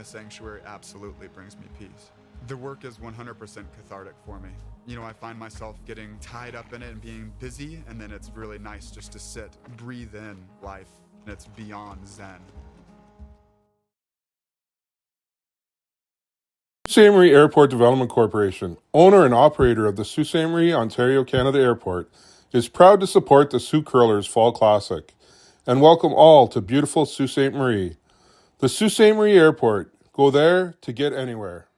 the sanctuary absolutely brings me peace. The work is 100% cathartic for me. You know, I find myself getting tied up in it and being busy, and then it's really nice just to sit, breathe in life, and it's beyond zen. Ste.Marie Airport Development Corporation, owner and operator of the Sault Ste. Marie, Ontario, Canada Airport, is proud to support the Sault Curlers Fall Classic and welcome all to beautiful Sault Ste. Marie. The Sault Ste. Marie Airport, go there to get anywhere.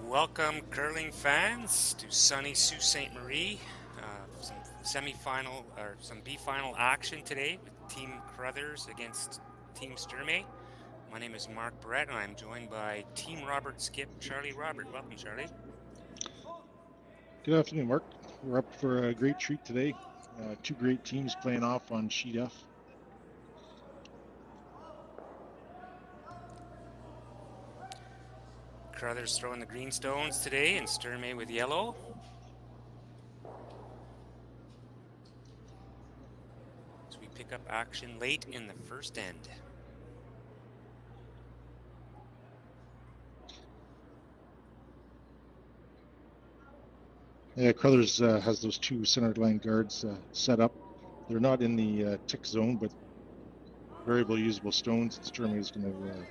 Welcome, curling fans, to sunny Sault Ste. Marie. Some semi-final or some B-final action today with Team Carruthers against Team Sturmay. My name is Mark Brett, and I'm joined by Team Robert skip Charlie Robert. Welcome, Charlie. Good afternoon, Mark. We're up for a great treat today. Two great teams playing off on Sheet F. Carruthers throwing the green stones today and Sturmay with yellow. So we pick up action late in the first end. Yeah, Carruthers has those two center line guards set up. They're not in the tick zone, but variable usable stones. Sturmay is going to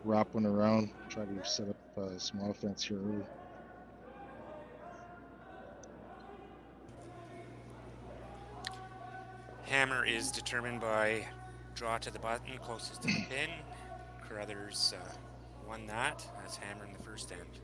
wrap one around, try to set up some offense here early. Hammer is determined by draw to the button closest to the pin. Carruthers won that. That's Hammer in the first end.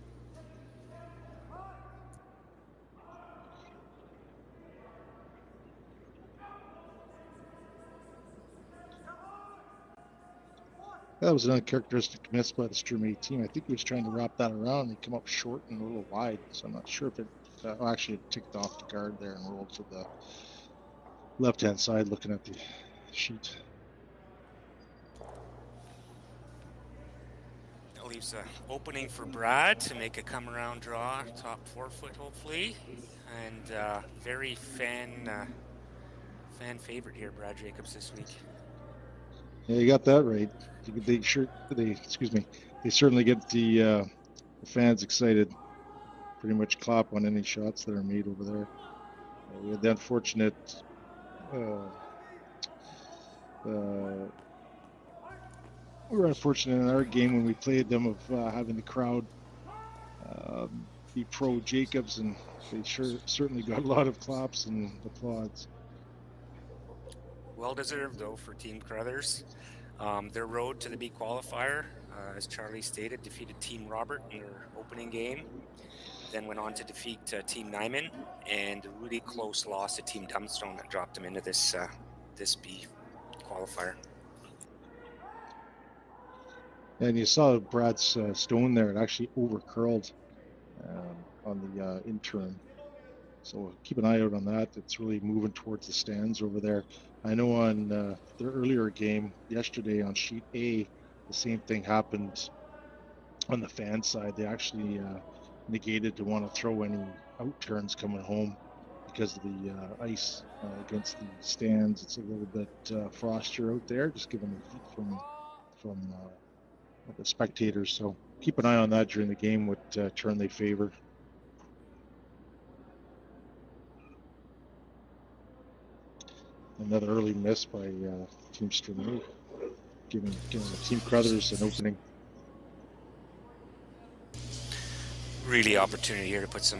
That was an uncharacteristic miss by the Sturmay team. I think he was trying to wrap that around. They come up short and a little wide, so I'm not sure if it actually it ticked off the guard there and rolled to the left-hand side looking at the sheet. That leaves an opening for Brad to make a come-around draw, top 4 foot hopefully, and very fan favorite here, Brad Jacobs this week. Yeah, you got that right. They certainly get the fans excited. Pretty much clap on any shots that are made over there. We had the unfortunate we were unfortunate in our game when we played them of having the crowd be pro Jacobs, and they certainly got a lot of claps and applauds. Well deserved though for Team Carruthers. Their road to the B qualifier, as Charlie stated, defeated Team Robert in their opening game. then went on to defeat Team Nyman, and a really close loss to Team Dumbstone that dropped them into this B qualifier. And you saw Brad's stone there. It actually overcurled on the interim. So keep an eye out on that. It's really moving towards the stands over there. I know on their earlier game yesterday on sheet A, the same thing happened on the fan side. They actually negated to want to throw any out turns coming home because of the ice against the stands. It's a little bit frostier out there, just given the heat from the spectators. So keep an eye on that during the game, what turn they favor. Another early miss by Team Ste.Marie, giving Team Carruthers an opening. Really opportunity here to put some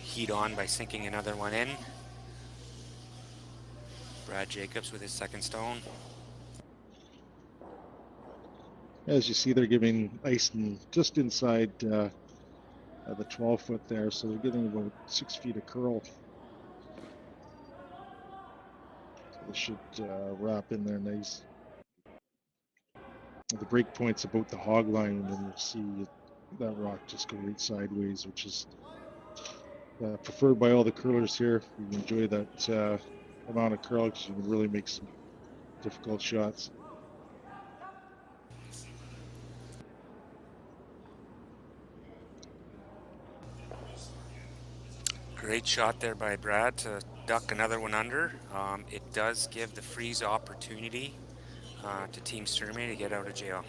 heat on by sinking another one in. Brad Jacobs with his second stone. As you see, they're giving ice just inside the 12-foot there, so they're getting about 6 feet of curl. So they should wrap in there nice. The break point's about the hog line, and then you'll see that rock just go right sideways, which is preferred by all the curlers here. You enjoy that amount of curl because you can really make some difficult shots. Great shot there by Brad to duck another one under. It does give the freeze opportunity to Team Sturmay to get out of jail.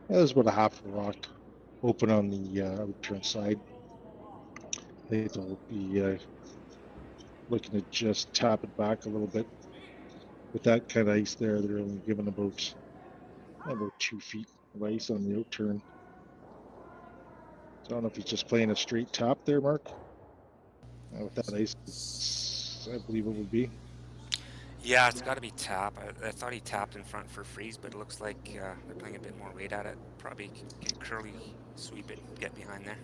Yeah, there's about a half a rock open on the outturn side. I think they'll be looking to just tap it back a little bit. With that kind of ice there, they're only given about 2 feet of ice on the outturn. So I don't know if he's just playing a straight tap there, Mark. With that ice, I believe it would be. Yeah, it's got to be tap. I thought he tapped in front for freeze, but it looks like they're playing a bit more weight at it. Probably can curly sweep it, get behind there.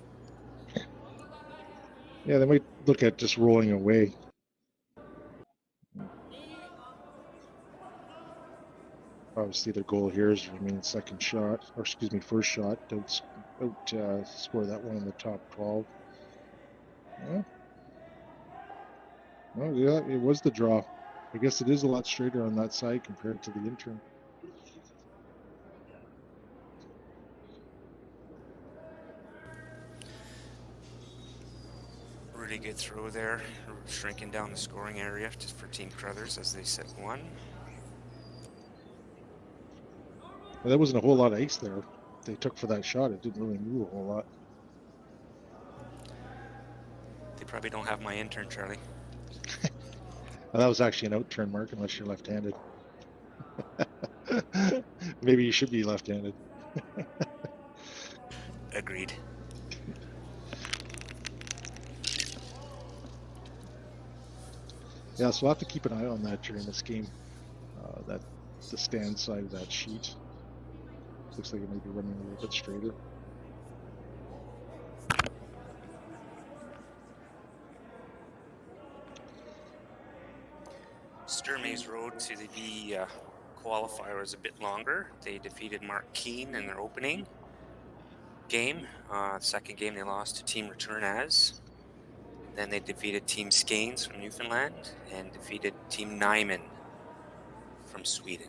Yeah, they might look at just rolling away. Obviously, their goal here is to remain second shot, or excuse me, first shot. Don't score that one in the top 12. Yeah. Oh, yeah, it was the draw. I guess it is a lot straighter on that side compared to the interim. Really good throw there, shrinking down the scoring area just for Team Carruthers as they set one. Well, there wasn't a whole lot of ice there. They took for that shot. It didn't really move a whole lot. They probably don't have my intern, Charlie. Well, that was actually an outturn, Mark, unless you're left-handed. Maybe you should be left-handed. Agreed. Yeah, so we'll have to keep an eye on that during this game. That the stand side of that sheet looks like it may be running a little bit straighter. Sturmay's road to the B qualifier was a bit longer. They defeated Mark Keane in their opening game. Second game they lost to Team Return As. Then they defeated Team Skanes from Newfoundland and defeated Team Nyman from Sweden.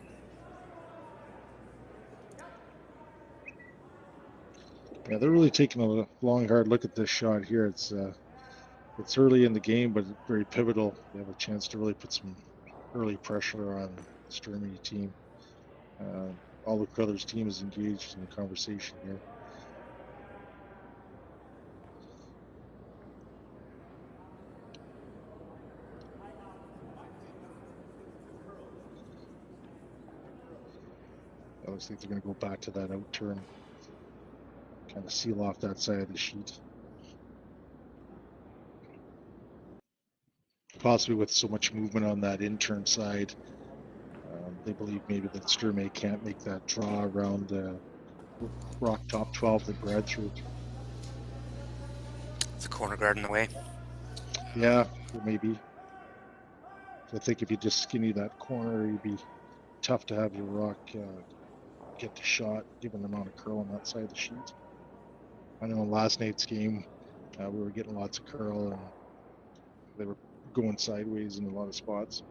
Yeah, they're really taking a long, hard look at this shot here. It's early in the game, but very pivotal. They have a chance to really put some early pressure on the Sturmay team. All the Carruthers team is engaged in the conversation here. It looks like they're going to go back to that outturn, kind of seal off that side of the sheet. Possibly with so much movement on that intern side, they believe maybe that Sturmay can't make that draw around the rock top 12 that Brad threw. It's a corner guard in the way. Yeah, maybe. I think if you just skinny that corner, it'd be tough to have your rock get the shot, given the amount of curl on that side of the sheet. I know in last night's game, we were getting lots of curl, and they were going sideways in a lot of spots.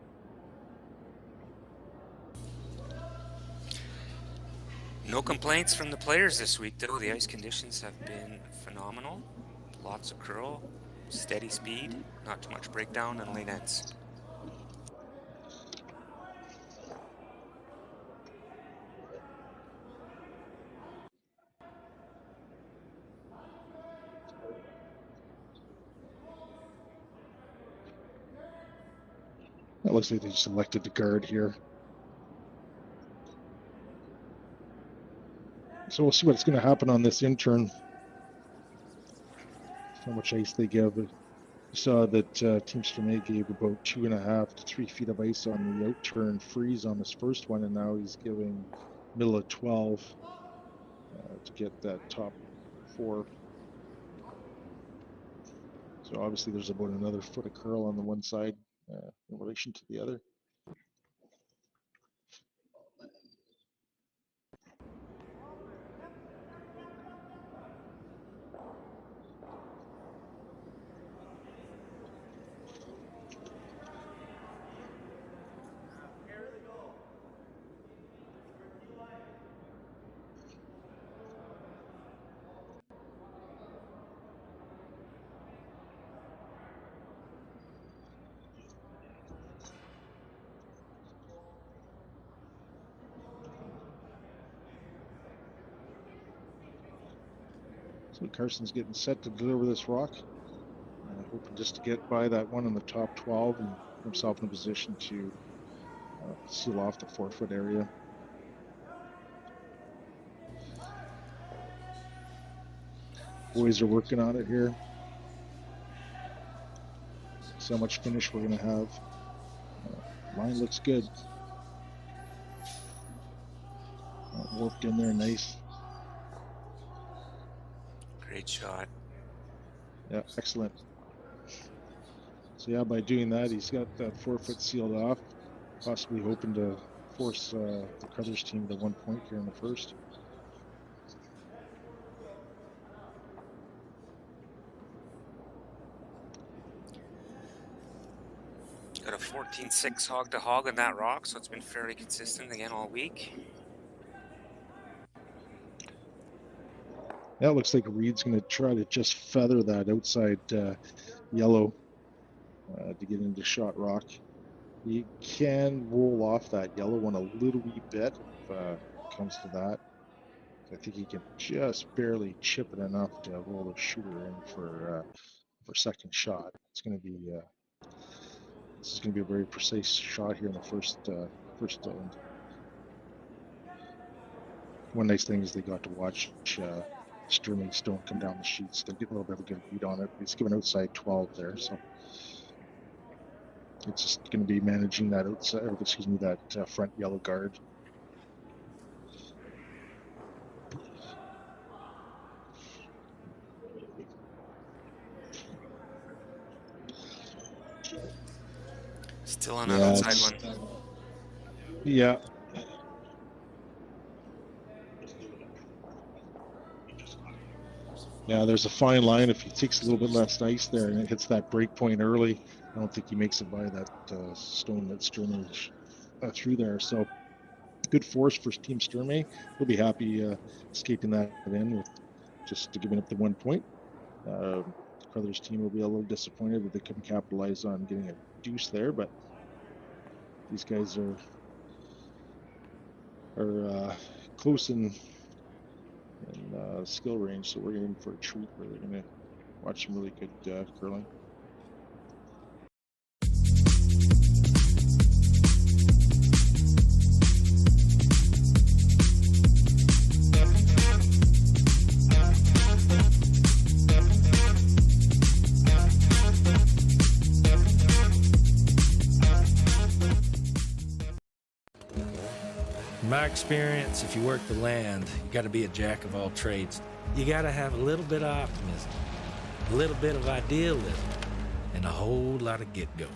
No complaints from the players this week, though. The ice conditions have been phenomenal. Lots of curl, steady speed, not too much breakdown, and late ends. It looks like they just elected the guard here. So we'll see what's going to happen on this in-turn. How much ice they give. You saw that Team Sturmay gave about 2.5 to 3 feet of ice on the out-turn freeze on his first one, and now he's giving middle of 12 to get that top 4. So obviously there's about another foot of curl on the one side in relation to the other. So Karsten's getting set to deliver this rock. Hoping just to get by that one in the top 12 and put himself in a position to seal off the 4-foot area. Boys are working on it here. See how much finish we're going to have. Line looks good. Warped in there nice. Great shot. Yeah, excellent. So yeah, by doing that, he's got that 4-foot sealed off, possibly hoping to force the Carruthers team to 1 point here in the first. Got a 14-6 hog to hog on that rock, so it's been fairly consistent again all week. Yeah, it looks like Reid's going to try to just feather that outside yellow to get into shot rock. You can roll off that yellow one a little wee bit if it comes to that. I think he can just barely chip it enough to roll the shooter in for second shot. It's going to be this is going to be a very precise shot here in the first end. One nice thing is they got to watch Sturmay Stone come down the sheets. They're getting a little bit of a good read on it. He's given outside 12 there, so it's just going to be managing that outside, or excuse me, that front yellow guard. Still on that outside one. Yeah. Yeah, there's a fine line. If he takes a little bit less ice there and it hits that break point early, I don't think he makes it by that stone that Sturmay threw there. So good force for Team Sturmay. He'll be happy escaping that in with just giving up the 1 point. The Carruthers team will be a little disappointed that they couldn't capitalize on getting a deuce there, but these guys are close in skill range, so we're in for a treat where they're going to watch some really good curling. In my experience, if you work the land, you got to be a jack of all trades. You got to have a little bit of optimism, a little bit of idealism, and a whole lot of get-go.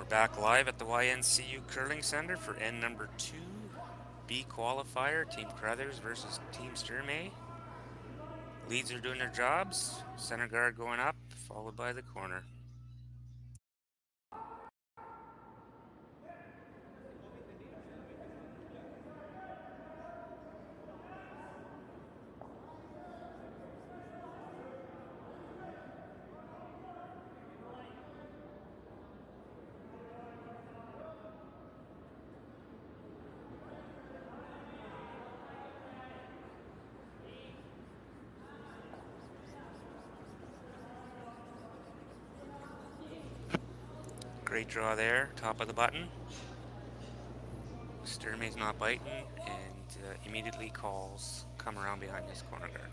Back live at the YNCU Curling Center for end number 2, B qualifier, Team Carruthers versus Team Sturmay. Leads are doing their jobs, center guard going up, followed by the corner. Great draw there, top of the button. Sturmay's not biting and immediately calls, come around behind his corner guard.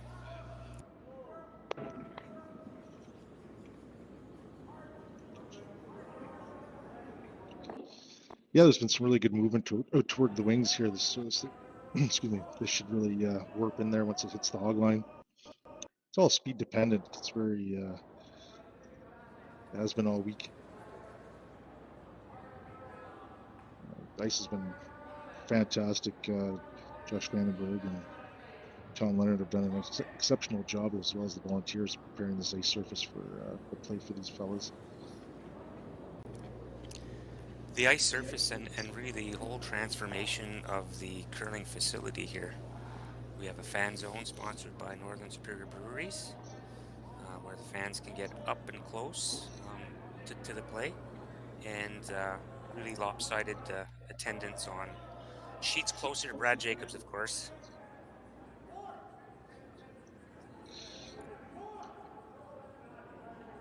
Yeah, there's been some really good movement toward the wings here. This excuse me, this should really warp in there once it hits the hog line. It's all speed dependent. It's very, it has been all week. Ice has been fantastic. Josh Vandenberg and Tom Leonard have done an exceptional job, as well as the volunteers, preparing this ice surface for play for these fellas. The ice surface and really the whole transformation of the curling facility here. We have a fan zone sponsored by Northern Superior Breweries, where the fans can get up and close to the play, and really lopsided attendance on sheets closer to Brad Jacobs, of course.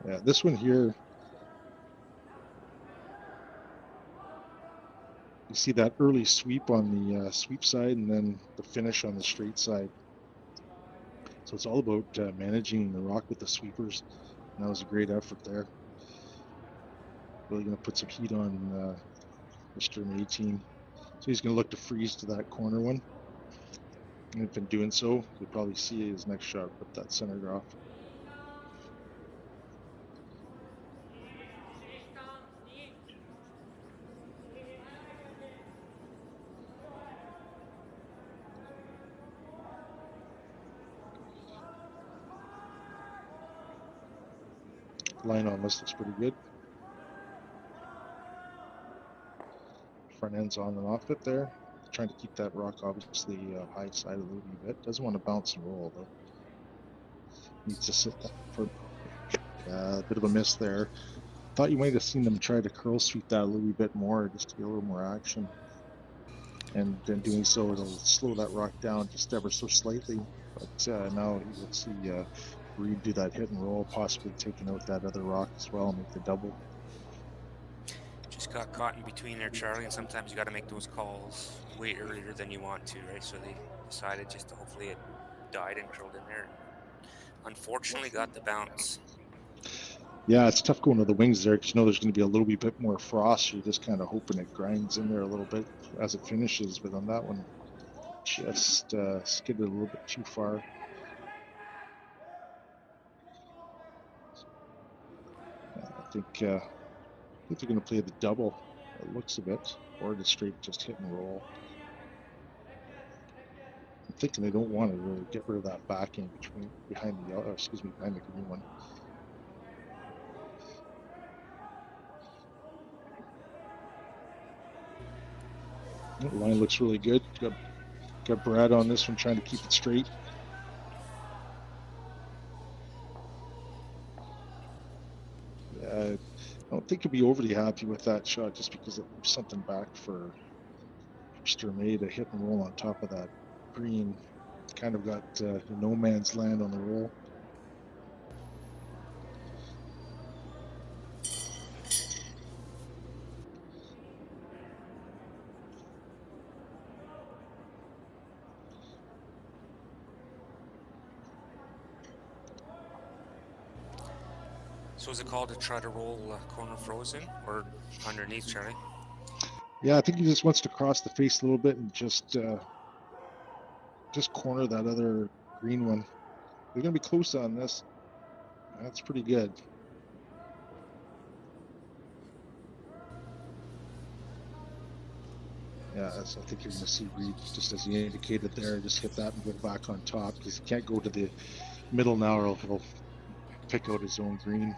Yeah, this one here, you see that early sweep on the sweep side and then the finish on the straight side. So it's all about managing the rock with the sweepers. And that was a great effort there. Really going to put some heat on the Sturmay team. So he's going to look to freeze to that corner one. And if in doing so, you'll probably see his next shot rip that center off. Line on this looks pretty good. Front end's on and off it there. Trying to keep that rock obviously high side a little bit. Doesn't want to bounce and roll though. Needs to sit for a bit of a miss there. Thought you might have seen them try to curl sweep that a little bit more just to get a little more action. And then doing so, it'll slow that rock down just ever so slightly. But now you'll see Reid do that hit and roll, possibly taking out that other rock as well, and make the double. Just got caught in between there, Charlie, and sometimes you got to make those calls way earlier than you want to, right? So they decided just to hopefully it died and curled in there. Unfortunately, got the bounce. Yeah, it's tough going to the wings there because you know there's going to be a little bit more frost. You're just kind of hoping it grinds in there a little bit as it finishes. But on that one, just skidded a little bit too far. I think they're going to play the double. It looks of it, or the straight just hit and roll. I'm thinking they don't want to really get rid of that backing behind the green one. The line looks really good. Got Brad on this one trying to keep it straight. I don't think he'll be overly happy with that shot just because it leaves something back for Sturmay to hit and roll on top of that green. Kind of got no man's land on the roll. So is it called to try to roll corner frozen or underneath, Charlie? Yeah, I think he just wants to cross the face a little bit and just corner that other green one. They're going to be close on this. That's pretty good. Yeah, so I think you're going to see Reid, just as he indicated there, just hit that and go back on top because he can't go to the middle now or he'll pick out his own green.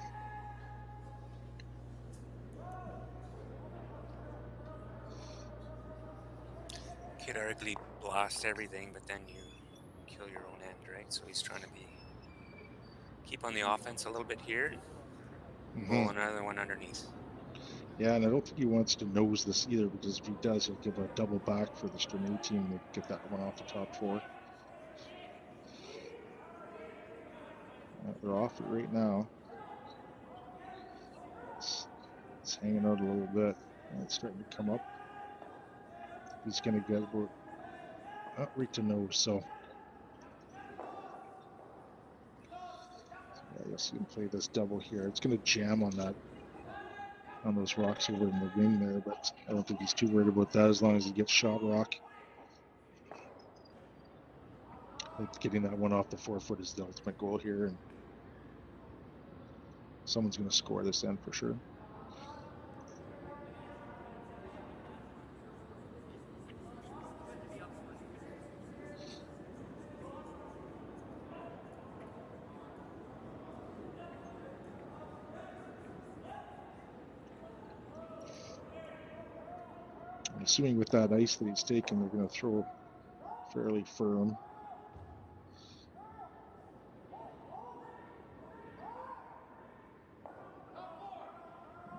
Could arguably blast everything, but then you kill your own end, right? So he's trying to keep on the offense a little bit here. Roll another one underneath. Yeah, and I don't think he wants to nose this either because if he does, he'll give a double back for the Sturmay team to get that one off the top four. They're off it right now. It's hanging out a little bit. It's starting to come up. He's going to get about right to nose. So yeah, you'll see him play this double here. It's going to jam on those rocks over in the wing there, but I don't think he's too worried about that as long as he gets shot rock. Like getting that one off the 4 foot is the ultimate goal here, and someone's going to score this end for sure. I'm assuming with that ice that he's taken, they're going to throw fairly firm.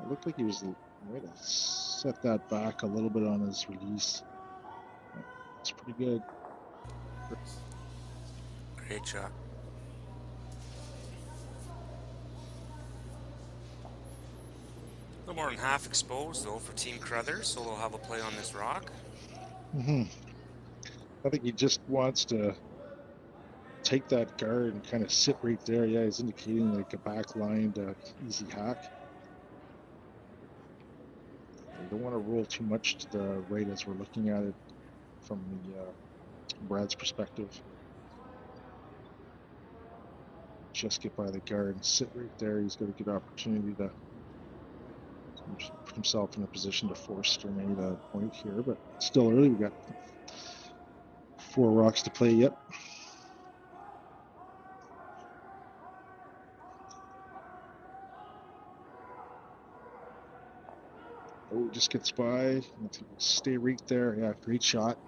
It looked like he was right to set that back a little bit on his release. It's pretty good. Great shot. A little more than half exposed though for Team Carruthers, so they'll have a play on this rock. I think he just wants to take that guard and kind of sit right there. Yeah, he's indicating like a back-lined easy hack. You don't want to roll too much to the right as we're looking at it from the Brad's perspective. Just get by the guard and sit right there. He's got a good opportunity to put himself in a position to force Sturmay to point here, but still early. We got 4 rocks to play yet. Oh, just gets by. Stay right there. Yeah, great shot.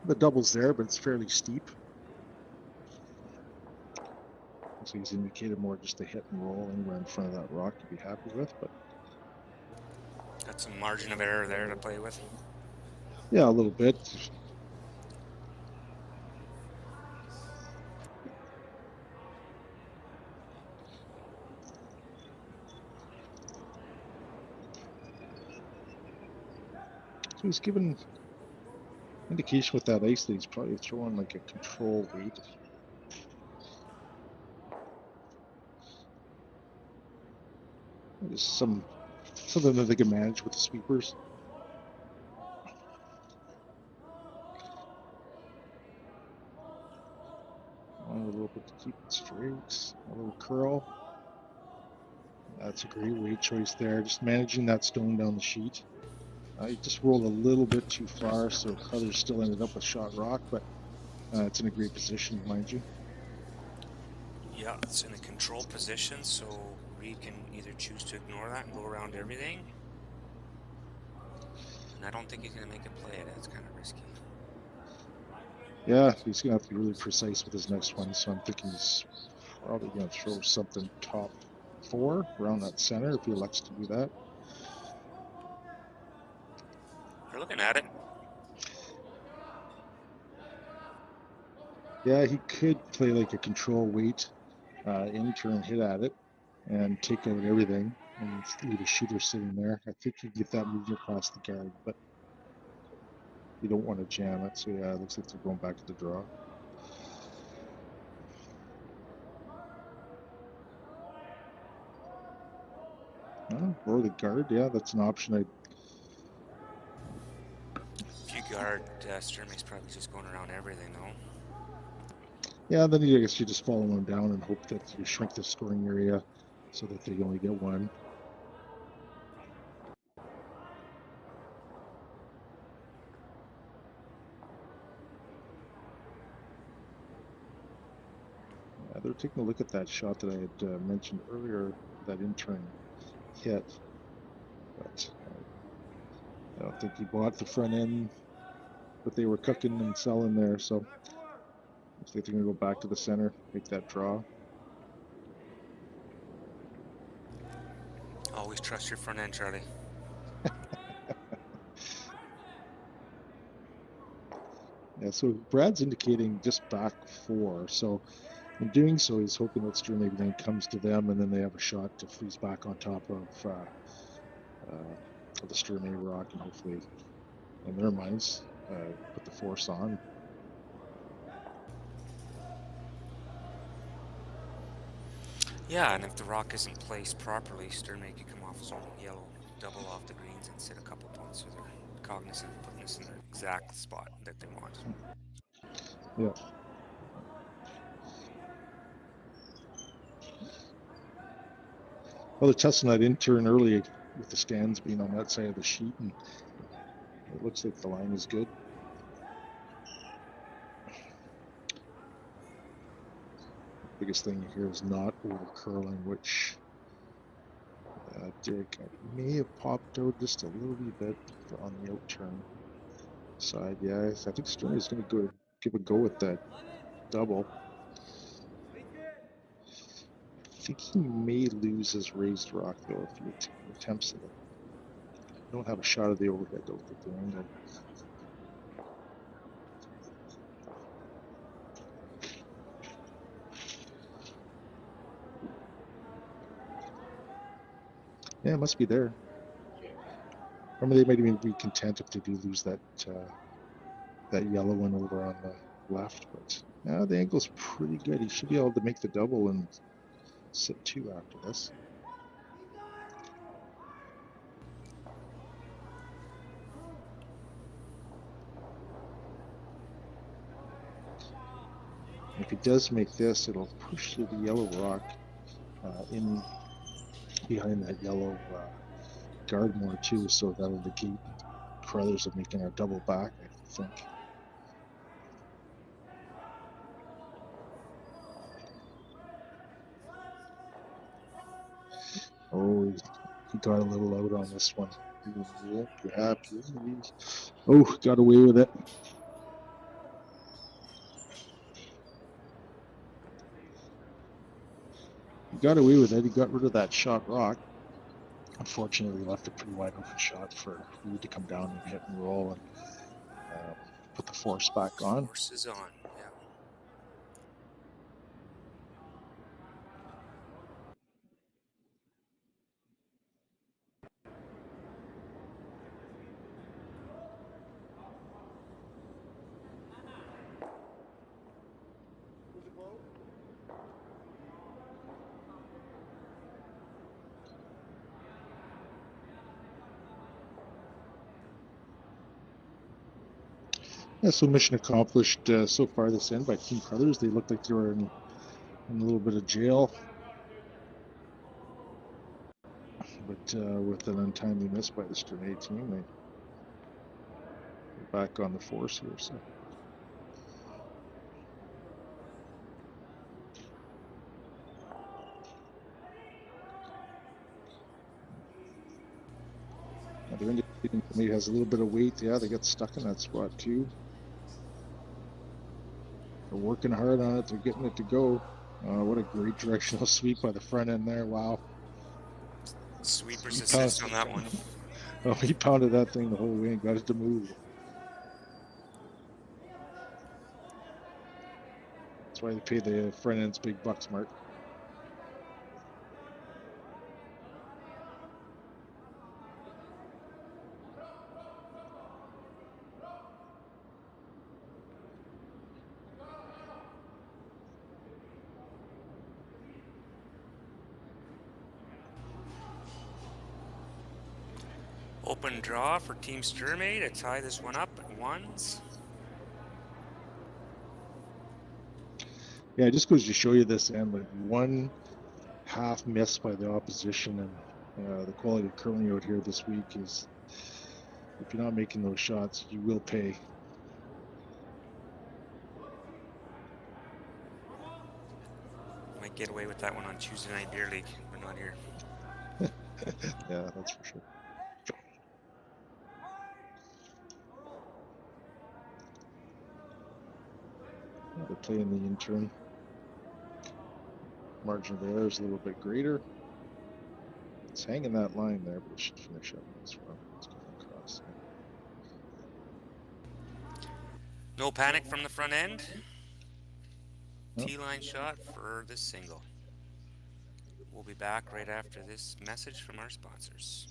The double's there, but it's fairly steep. So he's indicated more just a hit and roll anywhere in front of that rock to be happy with, but got some margin of error there to play with. Yeah, a little bit. So he's given indication with that ice that he's probably throwing like a control weight. There's something that they can manage with the sweepers. A little bit to keep it straight. A little curl. That's a great weight choice there. Just managing that stone down the sheet. He just rolled a little bit too far, so Carruthers still ended up with shot rock, but it's in a great position, mind you. Yeah, it's in a control position, so Reid can either choose to ignore that and go around everything. And I don't think he's going to make a play at it. It's kind of risky. Yeah, he's going to have to be really precise with his next one, so I'm thinking he's probably going to throw something top 4 around that center if he elects to do that. You're looking at it. Yeah, he could play like a control weight in turn hit at it and take out everything and leave a shooter sitting there. I think you get that moving across the guard, but you don't want to jam it. So yeah, it looks like they're going back to the draw. Or the guard, yeah, that's an option. If you guard, Sturmay's probably just going around everything, though. Yeah, then I guess you just follow them down and hope that you shrink the scoring area so that they only get one. Yeah, they're taking a look at that shot that I had mentioned earlier, that intern hit. But I don't think he bought the front end that they were cooking and selling there. So looks like they're going to go back to the center, make that draw. Always trust your front end, Charlie. Yeah, so Brad's indicating just back 4. So in doing so, he's hoping that Sturmay then comes to them and then they have a shot to freeze back on top of the Sturmay rock and hopefully, in their minds, put the force on. Yeah, and if the rock isn't placed properly, Sturmay could come off his own yellow, double off the greens and sit a couple points, so they're cognizant of putting this in the exact spot that they want. Yeah. Well, they're testing that intern early with the stands being on that side of the sheet, and it looks like the line is good. Biggest thing here is not over curling, which Derek may have popped out just a little wee bit on the out turn side. Yeah, I think Sturmay is going to go give a go with that double. I think he may lose his raised rock though if he attempts it. I don't have a shot of the overhead though with the angle. Yeah, it must be there. Or they might even be content if they do lose that that yellow one over on the left. But yeah, the angle's pretty good. He should be able to make the double and sit 2 after this. And if he does make this, it'll push through the yellow rock in behind that yellow guard more too. So that'll negate Carruthers of making a double back, I think. Oh, he got a little out on this one. Yeah, oh, got away with it. He got away with it. He got rid of that shot rock. Unfortunately, left a pretty wide open shot for Reid to come down and hit and roll and put the force back on. Force is on, yeah. Yeah, so mission accomplished so far this end by Team Carruthers. They looked like they were in a little bit of jail, but with an untimely miss by the Ste.Marie team, they're back on the force here. So. They're indicating maybe has a little bit of weight. Yeah, they got stuck in that spot too. They're working hard on it. They're getting it to go. What a great directional sweep by the front end there. Wow. Sweeper's assist on that one. Oh, he pounded that thing the whole way and got it to move. That's why they pay the front ends big bucks, Mark. Open draw for Team Sturmay to tie this one up at ones. Yeah, it just goes to show you this end, like one half miss by the opposition, and the quality of curling out here this week is, if you're not making those shots, you will pay. Might get away with that one on Tuesday Night Beer League. We're not here. Yeah, that's for sure. They're playing the intern. Margin of error is a little bit greater. It's hanging that line there, but it should finish up this one. It's going across. No panic from the front end. Nope. T-line shot for this single. We'll be back right after this message from our sponsors.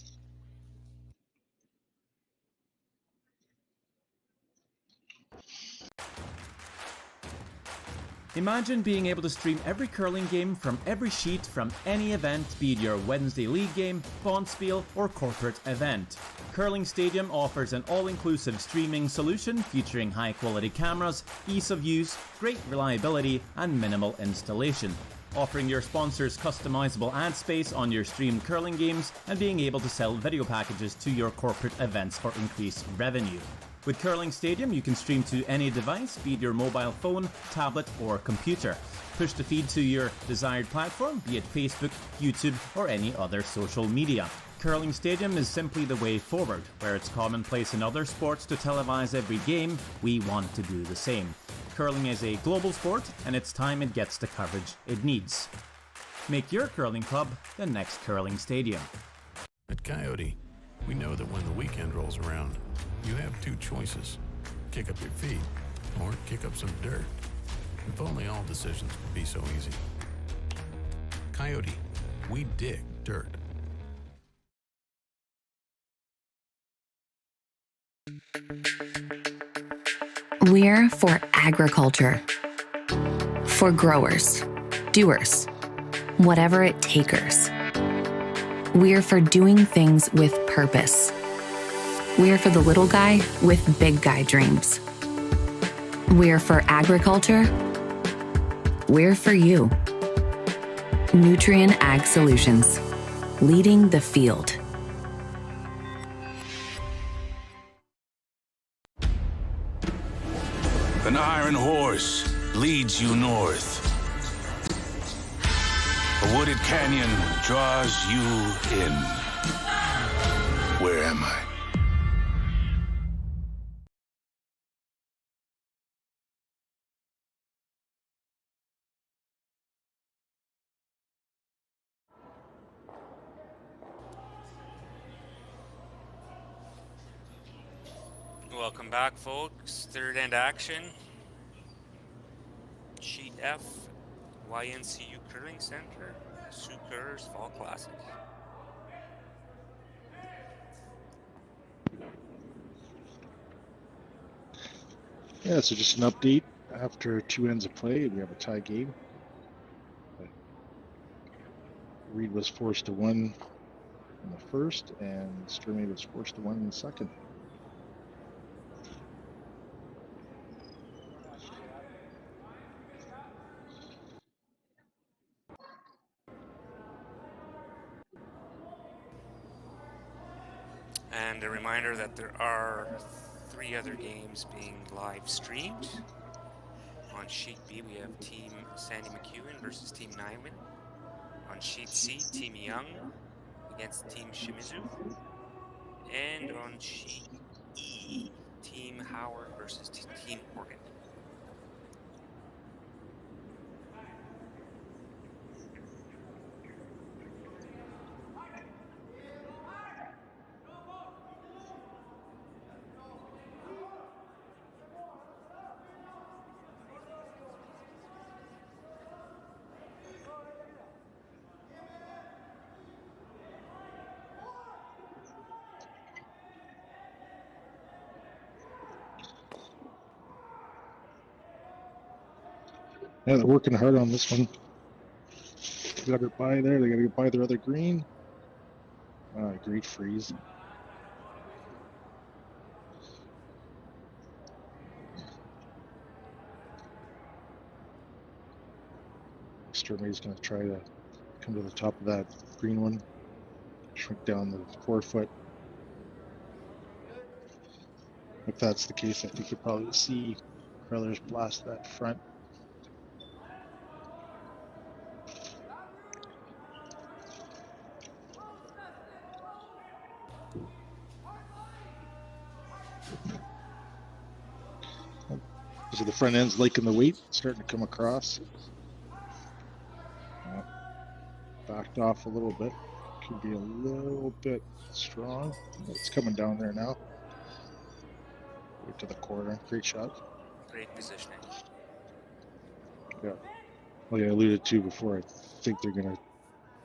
Imagine being able to stream every curling game from every sheet from any event, be it your Wednesday league game, bonspiel, or corporate event. Curling Stadium offers an all-inclusive streaming solution featuring high-quality cameras, ease of use, great reliability, and minimal installation. Offering your sponsors customizable ad space on your streamed curling games and being able to sell video packages to your corporate events for increased revenue. With Curling Stadium, you can stream to any device, be it your mobile phone, tablet, or computer. Push the feed to your desired platform, be it Facebook, YouTube, or any other social media. Curling Stadium is simply the way forward. Where it's commonplace in other sports to televise every game, we want to do the same. Curling is a global sport, and it's time it gets the coverage it needs. Make your curling club the next Curling Stadium. At Coyote, we know that when the weekend rolls around, you have two choices. Kick up your feet or kick up some dirt. If only all decisions would be so easy. Coyote, we dig dirt. We're for agriculture. For growers, doers, whatever it takers. We're for doing things with purpose. We're for the little guy with big guy dreams. We're for agriculture. We're for you. Nutrien Ag Solutions, leading the field. An iron horse leads you north. A wooded canyon draws you in. Where am I? Welcome back, folks. Third end action. Sheet F, YNCU Curling Center, Sault Curlers Fall Classic. Yeah, so just an update. After two ends of play, we have a tie game. Reid was forced to win in the first, and Sturmay was forced to win in the second. And a reminder that there are 3 other games being live streamed. On Sheet B, we have Team Sandy McEwen versus Team Nyman. On Sheet C, Team Young against Team Shimizu. And on Sheet E, Team Howard versus Team Oregon. Yeah, they're working hard on this one. They got it by there. They got to get by their other green. Great freeze. Sturmay's going to try to come to the top of that green one. Shrink down the 4 foot. If that's the case, I think you'll probably see Carruthers blast that front. So the front end's liking the weight, starting to come across. Backed off a little bit. Could be a little bit strong. It's coming down there now. Right to the corner. Great shot. Great positioning. Yeah. Like I alluded to before, I think they're going to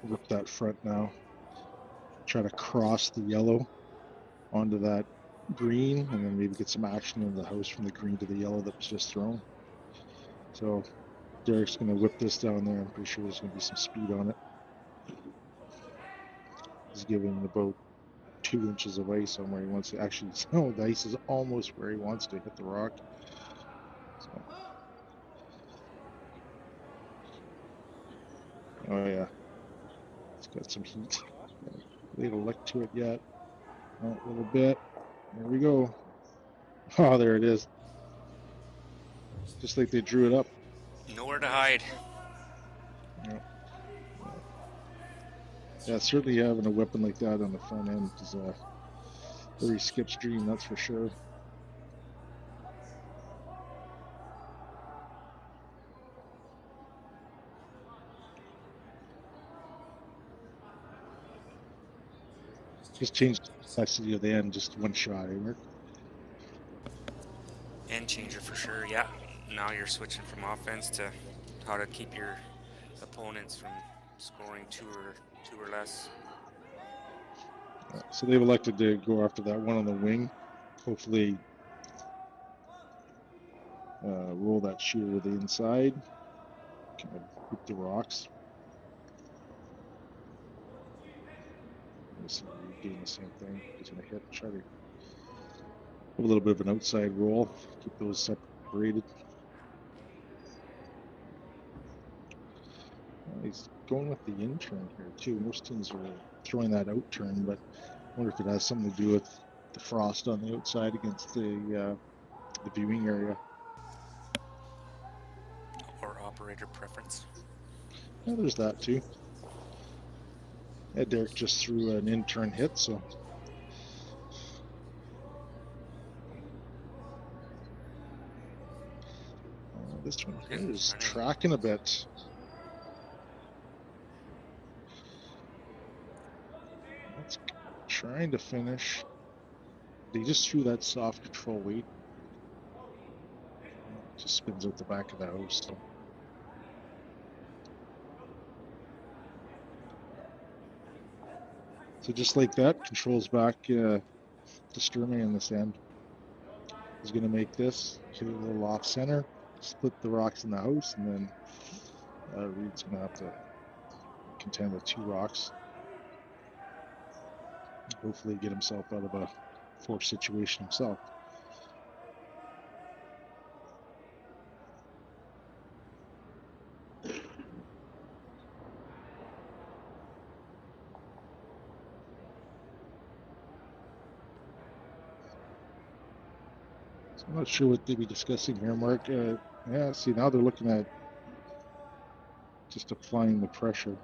rip that front now. Try to cross the yellow onto that green and then maybe get some action in the house from the green to the yellow that was just thrown. So Derek's going to whip this down there. I'm pretty sure there's going to be some speed on it. He's giving about 2 inches of ice on where he wants to actually. No, the ice is almost where he wants to hit the rock. So. Oh yeah, it's got some heat. They haven't licked to it yet. A little bit. There we go. Oh, there it is. Just like they drew it up. Nowhere to hide. Yeah, certainly having a weapon like that on the front end is a very Skip's dream, that's for sure. Just changed the complexity of the end, just one shot, eh, Mark? End changer for sure, yeah. Now you're switching from offense to how to keep your opponents from scoring two or less. So they've elected to go after that one on the wing. Hopefully roll that shooter to the inside. Kind of hoop the rocks. Doing the same thing. He's going to hit, try to have a little bit of an outside roll. Keep those separated. He's going with the in turn here too. Most teams are throwing that out turn, but I wonder if it has something to do with the frost on the outside against the viewing area. Or operator preference. Yeah, there's that too. Yeah, Derek just threw an in-turn hit, so. This one here is tracking a bit. That's trying to finish. They just threw that soft control weight. Just spins out the back of the house. So. So just like that, controls back to Sturmay in this end. He's going to make this, hit it a little off center, split the rocks in the house, and then Reid's going to have to contend with 2 rocks. Hopefully get himself out of a forced situation himself. I'm not sure what they'd be discussing here, Mark. Yeah, see, now they're looking at just applying the pressure.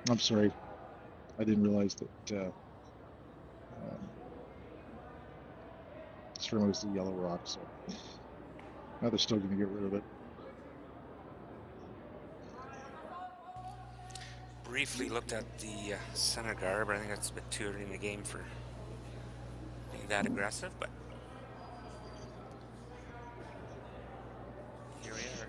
I'm sorry. I didn't realize that Sturmay was the yellow rock, so now they're still going to get rid of it. Briefly looked at the center guard, but I think that's a bit too early in the game for being that aggressive, but here we are.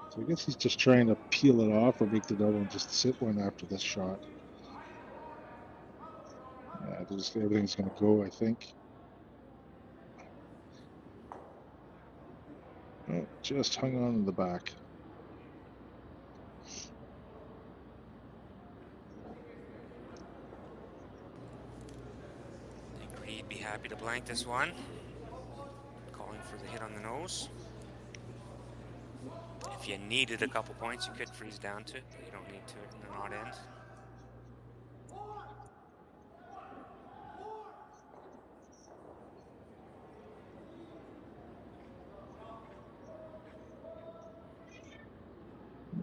So I guess he's just trying to peel it off or make the double and just sit one after this shot. Yeah, everything's going to go, I think. Oh, just hung on in the back. I think Reid be happy to blank this one. Calling for the hit on the nose. If you needed a couple points, you could freeze down to it, but you don't need to in an odd end.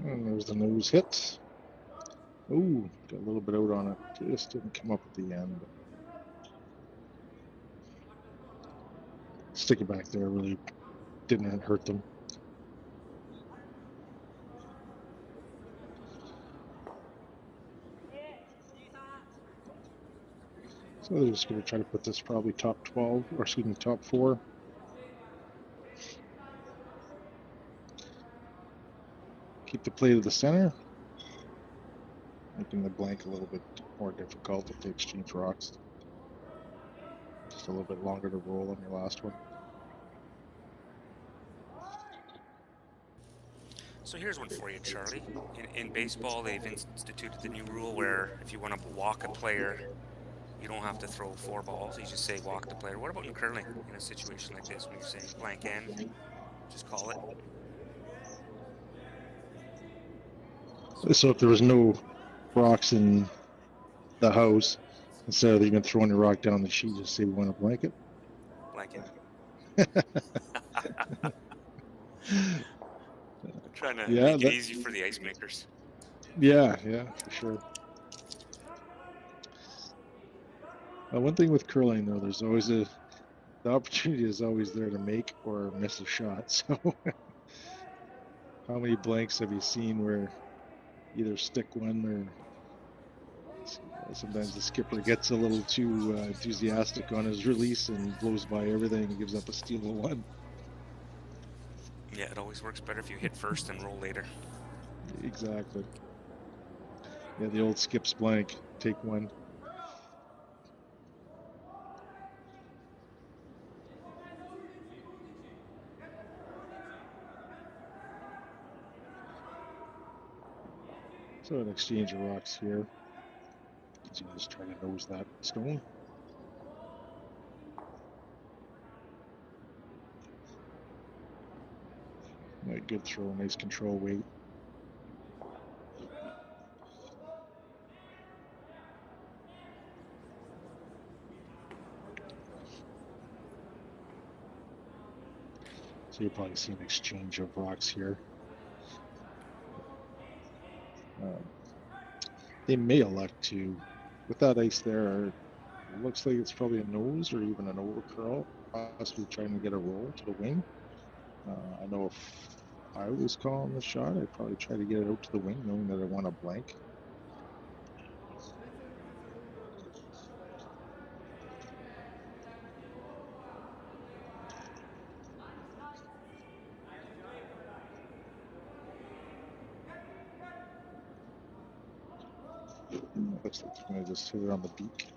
And there's the nose hit. Ooh, got a little bit out on it. Just didn't come up at the end. Stick it back there really didn't hurt them. So they're just going to try to put this probably top 12, or excuse me, top 4. Keep the play to the center, making the blank a little bit more difficult if they exchange rocks. Just a little bit longer to roll on your last one. So here's one for you, Charlie. In baseball, they've instituted the new rule where if you want to walk a player, you don't have to throw 4 balls. You just say walk the player. What about in curling in a situation like this when you're saying blank end? Just call it. So if there was no rocks in the house, instead of even throwing a rock down the sheet, just say we want a blanket. Blanket. Trying to make it easy for the ice makers. Yeah, for sure. One thing with curling, though, there's always the opportunity is always there to make or miss a shot. So, how many blanks have you seen where either stick one or sometimes the skipper gets a little too enthusiastic on his release and blows by everything and gives up a steal of one? Yeah, it always works better if you hit first and roll later. Exactly. Yeah, the old skips blank, take one. So an exchange of rocks here. So just trying to nose that stone. Right, good throw, nice control weight. So you'll probably see an exchange of rocks here. They may elect to, with that ice there, it looks like it's probably a nose or even an over curl, possibly trying to get a roll to the wing. I know if I was calling the shot, I'd probably try to get it out to the wing, knowing that I want a blank. Looks like they're going to just hit it on the beak.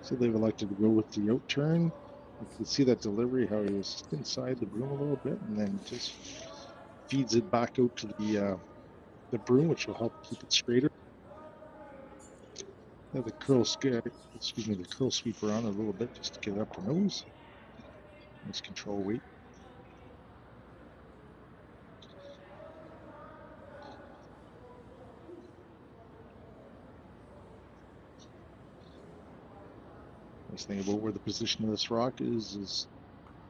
So they've elected to go with the out turn. You can see that delivery, how he was just inside the broom a little bit, and then just feeds it back out to the broom, which will help keep it straighter. Now the curl sweeper on a little bit just to get it up the nose. Nice control weight. Nice thing about where the position of this rock is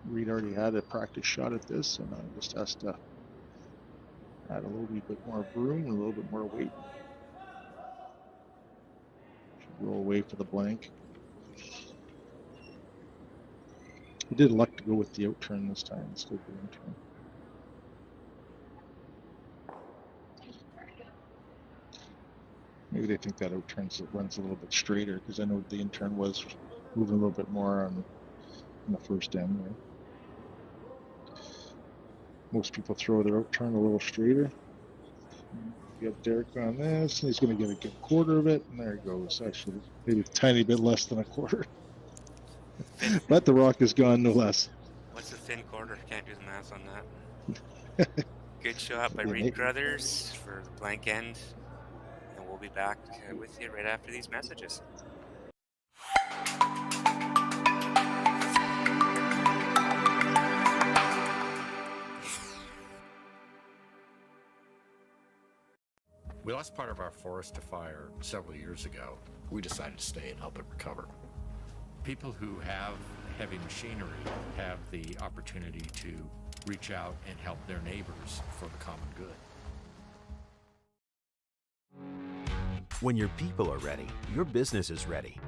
Reid already had a practice shot at this, and just has to add a little bit more broom and a little bit more weight. Should roll away for the blank. He did elect to go with the out turn this time instead of the in turn. Maybe they think that out turn runs a little bit straighter, because I know the in turn was moving a little bit more on the first end there. Most people throw their out turn a little straighter. You have Derek on this, and he's going to get a good quarter of it, and there it goes. Actually, maybe a tiny bit less than a quarter. But the rock is gone no less. What's a thin quarter? Can't do the math on that. Good shot by Reid Carruthers for the blank end. And we'll be back with you right after these messages. We lost part of our forest to fire several years ago. We decided to stay and help it recover. People who have heavy machinery have the opportunity to reach out and help their neighbors for the common good. When your people are ready, your business is ready.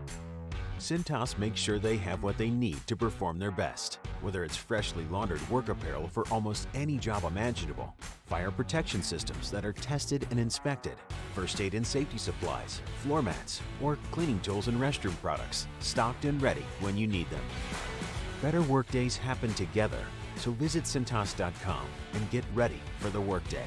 Cintas makes sure they have what they need to perform their best, whether it's freshly laundered work apparel for almost any job imaginable, fire protection systems that are tested and inspected, first aid and safety supplies, floor mats, or cleaning tools and restroom products, stocked and ready when you need them. Better workdays happen together, so visit Cintas.com and get ready for the workday.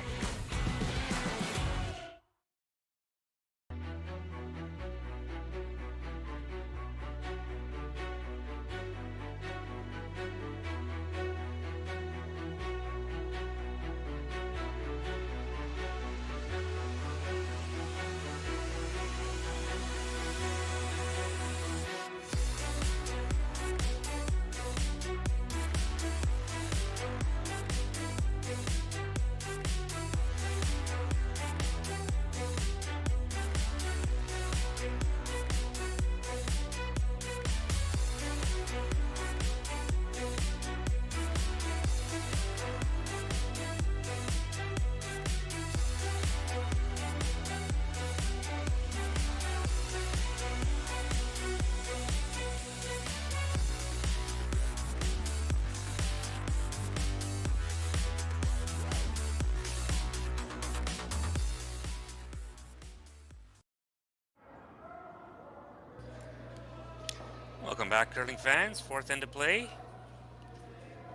Welcome back, curling fans. Fourth end of play.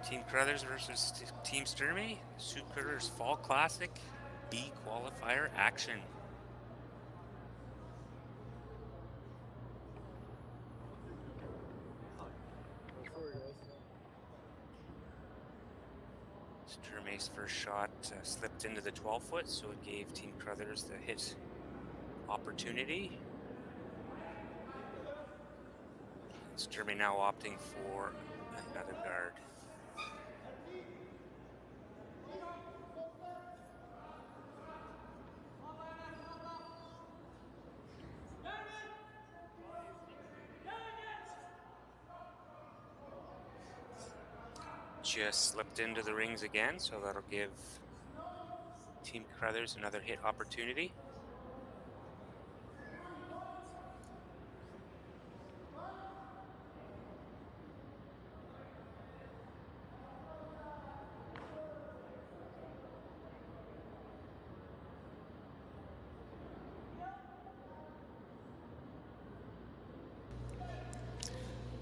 Team Carruthers versus Team Sturmay. Sault Curlers Fall Classic B qualifier action. Sturmay's first shot slipped into the 12-foot, so it gave Team Carruthers the hit opportunity. Sturmay now opting for another guard. Just slipped into the rings again, so that'll give Team Carruthers another hit opportunity.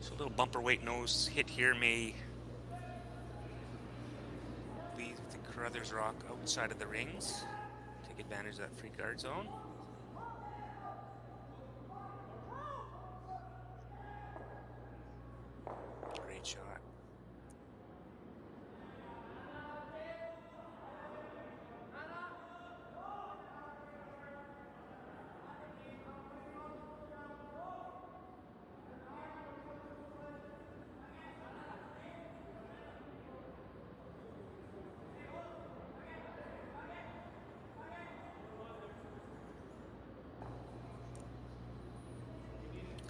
So a little bumper weight nose hit here may leave the Carruthers rock outside of the rings. Take advantage of that free guard zone.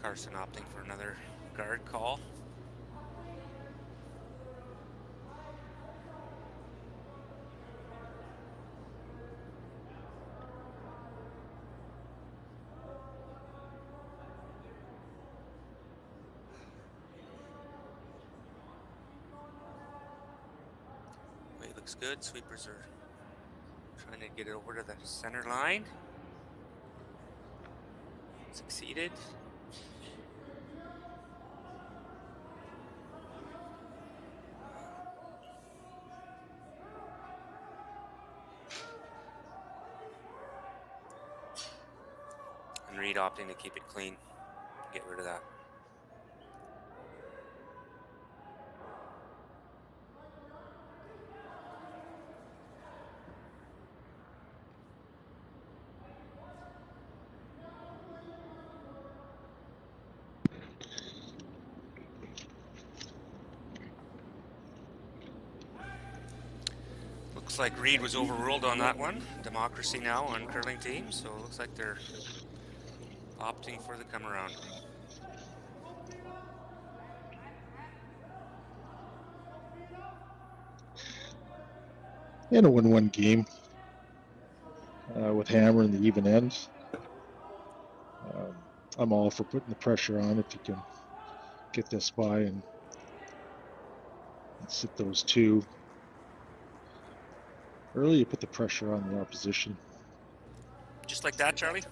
Karsten opting for another guard call. Weight looks good. Sweepers are trying to get it over to the center line. Succeeded. And Reid opting to keep it clean. Get rid of that. Looks like Reid was overruled on that one. Democracy now on curling teams, so it looks like they're opting for the come around. In a 1-1 game with Hammer in the even ends. I'm all for putting the pressure on if you can get this by and sit those two. Early, you put the pressure on the opposition. Just like that, Charlie?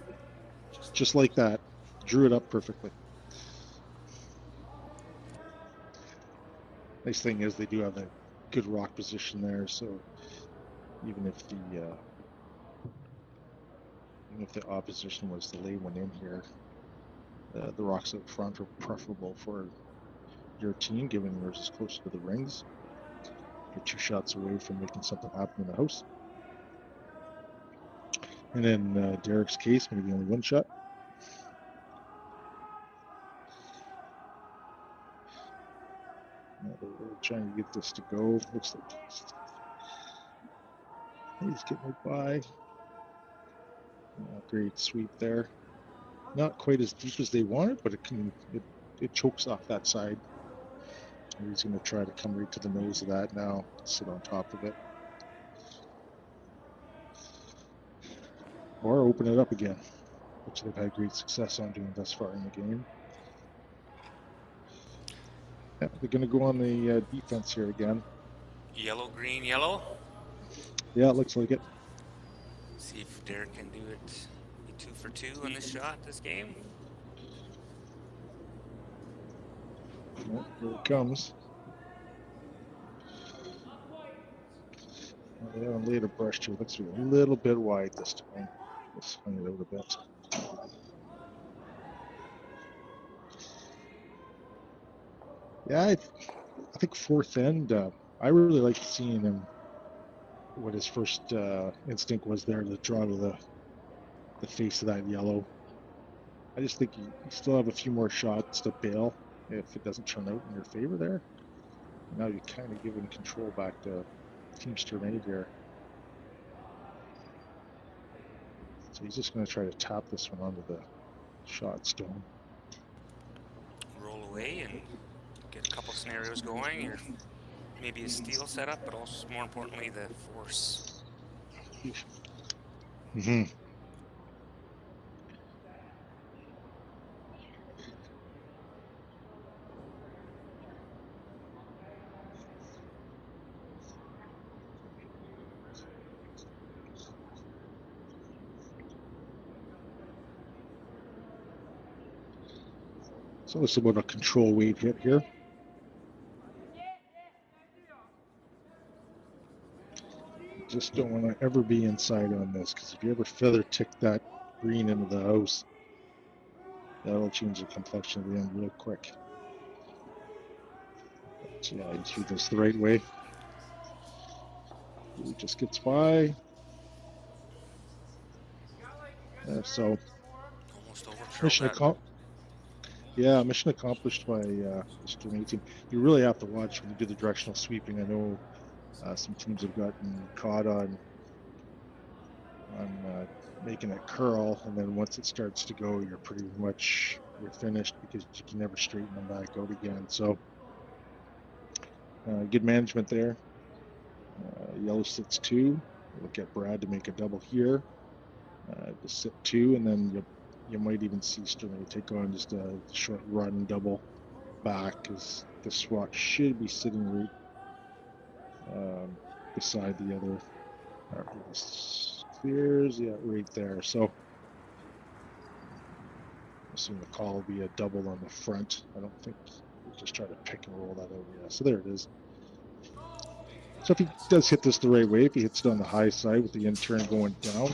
Just like that. Drew it up perfectly. Nice thing is they do have a good rock position there, so even if the opposition was to lay one in here, the rocks up front are preferable for your team, given yours is closer to the rings. You're 2 shots away from making something happen in the house. And in Derek's case, maybe only 1 shot. They're really trying to get this to go. Looks like he's getting it by. Great sweep there. Not quite as deep as they wanted, but it chokes off that side. He's going to try to come right to the nose of that now, sit on top of it. Or open it up again, which they've had great success on doing thus far in the game. Yeah, they're going to go on the defense here again. Yellow, green, yellow. Yeah, it looks like it. See if Derek can do it. Be 2 for 2 on this shot this game. Oh, here it comes. They haven't laid a brush to it. Looks to be a little bit wide this time. Let's hang it out a bit. Yeah, I think fourth end, I really liked seeing him, what his first instinct was there to draw to the face of that yellow. I just think you still have a few more shots to bail if it doesn't turn out in your favor there. Now you're kind of giving control back to Team Ste.Marie here. So he's just going to try to tap this one onto the shot stone. Roll away and get a couple scenarios going. Or maybe a steal setup, but also more importantly the force. Mm-hmm. So it's about a control weight hit here. Just don't want to ever be inside on this, because if you ever feather tick that green into the house, that'll change the complexion of the end real quick. But yeah, you do this the right way. He just gets by. So mission accomplished. Yeah, mission accomplished by Ste.Marie team. You really have to watch when you do the directional sweeping. I know some teams have gotten caught on on making it curl, and then once it starts to go, you're finished because you can never straighten them back out again. So good management there. Yellow sits 2. We'll get Brad to make a double here. To sit 2, and then you might even see Sturmay take on just a short run double back, because the swat should be sitting right beside the other. This clears, yeah, right there. So I assume the call will be a double on the front. I don't think we'll just try to pick and roll that out. Yeah, so there it is. So if he does hit this the right way, if he hits it on the high side with the in turn going down,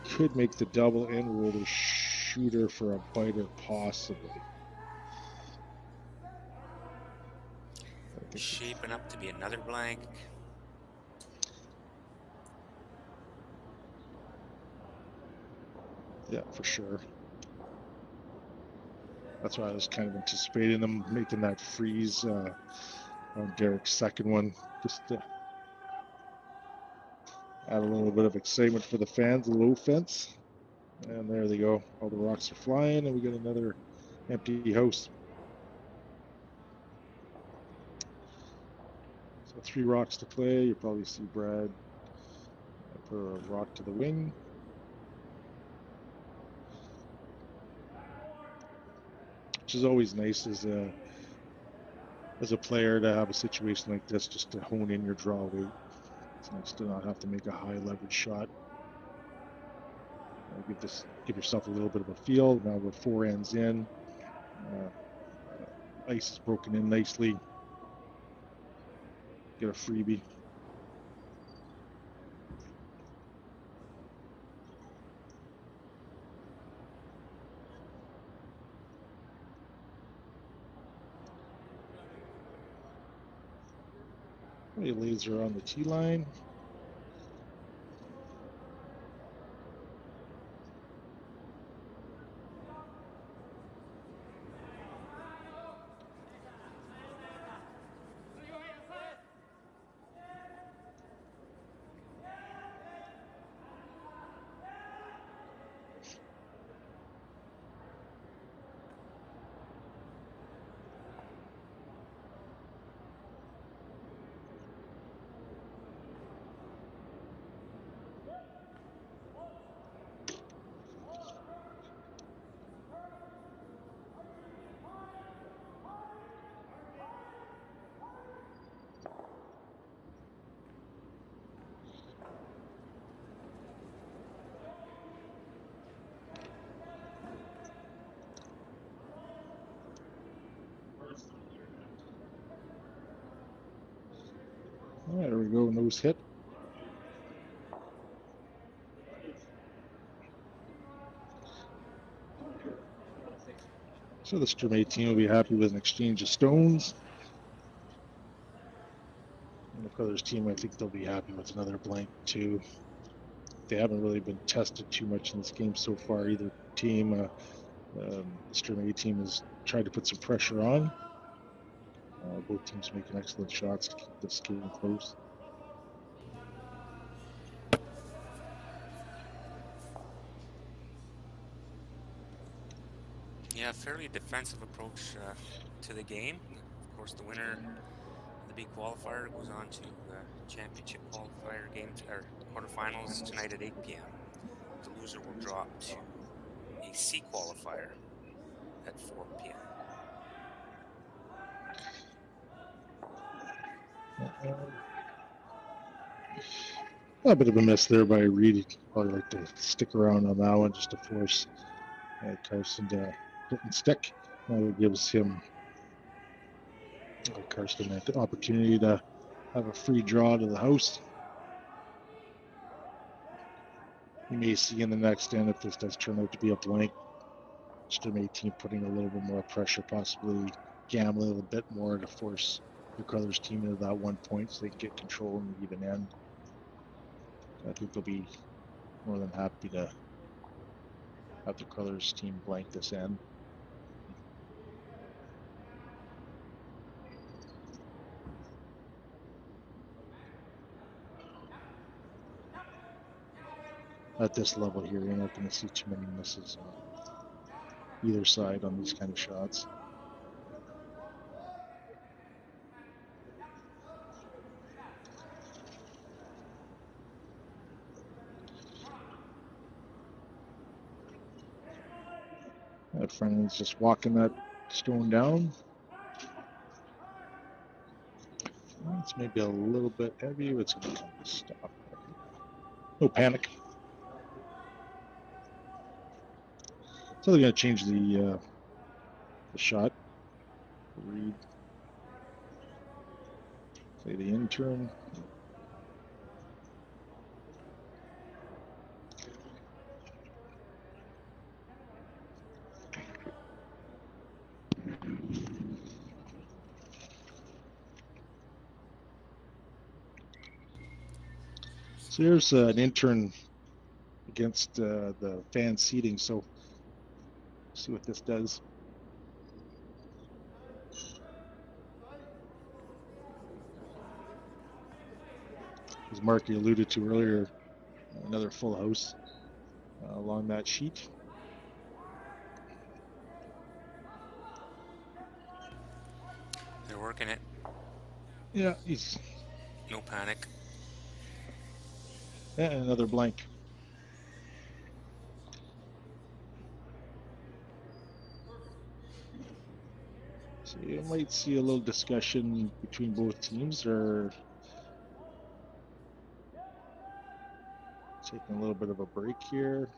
he could make the double and roll the shooter for a biter possibly. Shaping up to be another blank. Yeah, for sure. That's why I was kind of anticipating them making that freeze on Derek's second one, just to add a little bit of excitement for the fans, a low fence. And there they go. All the rocks are flying, and we got another empty house. So 3 rocks to play. You'll probably see Brad put a rock to the wing. Which is always nice as a player to have a situation like this, just to hone in your draw weight. It's nice to not have to make a high leverage shot. Give yourself a little bit of a feel. Now we're 4 ends in. Ice is broken in nicely. Get a freebie. Laser on the tee line. All right, there we go, nose hit. So the Sturmay team will be happy with an exchange of stones. And the Carruthers team, I think they'll be happy with another blank too. They haven't really been tested too much in this game so far. Either team, the Sturmay team has tried to put some pressure on. Both teams making excellent shots to keep this game close. Yeah, fairly defensive approach to the game. Of course, the winner of the B qualifier goes on to championship qualifier games or quarterfinals tonight at 8 p.m. The loser will drop to a C qualifier at 4 p.m. A bit of a miss there by Reid. Probably like to stick around on that one just to force Karsten to hit and stick. That gives him Karsten an opportunity to have a free draw to the house. You may see in the next end, if this does turn out to be a blank, Sturmay team putting a little bit more pressure, possibly gambling a little bit more to force the Carruthers team into that 1 point so they can get control in the even end. I think they'll be more than happy to have the Carruthers team blank this end. at this level here, you're not going to see too many misses on either side on these kind of shots. That front end's just walking that stone down. It's maybe a little bit heavy. It's going to stop. No panic. So they're going to change the shot. Reid, play the intern. So there's an intern against the fan seating. So see what this does. As Marky alluded to earlier, another full house along that sheet. They're working it. Yeah, he's No panic. and another blank. So you might see a little discussion between both teams, or taking a little bit of a break here.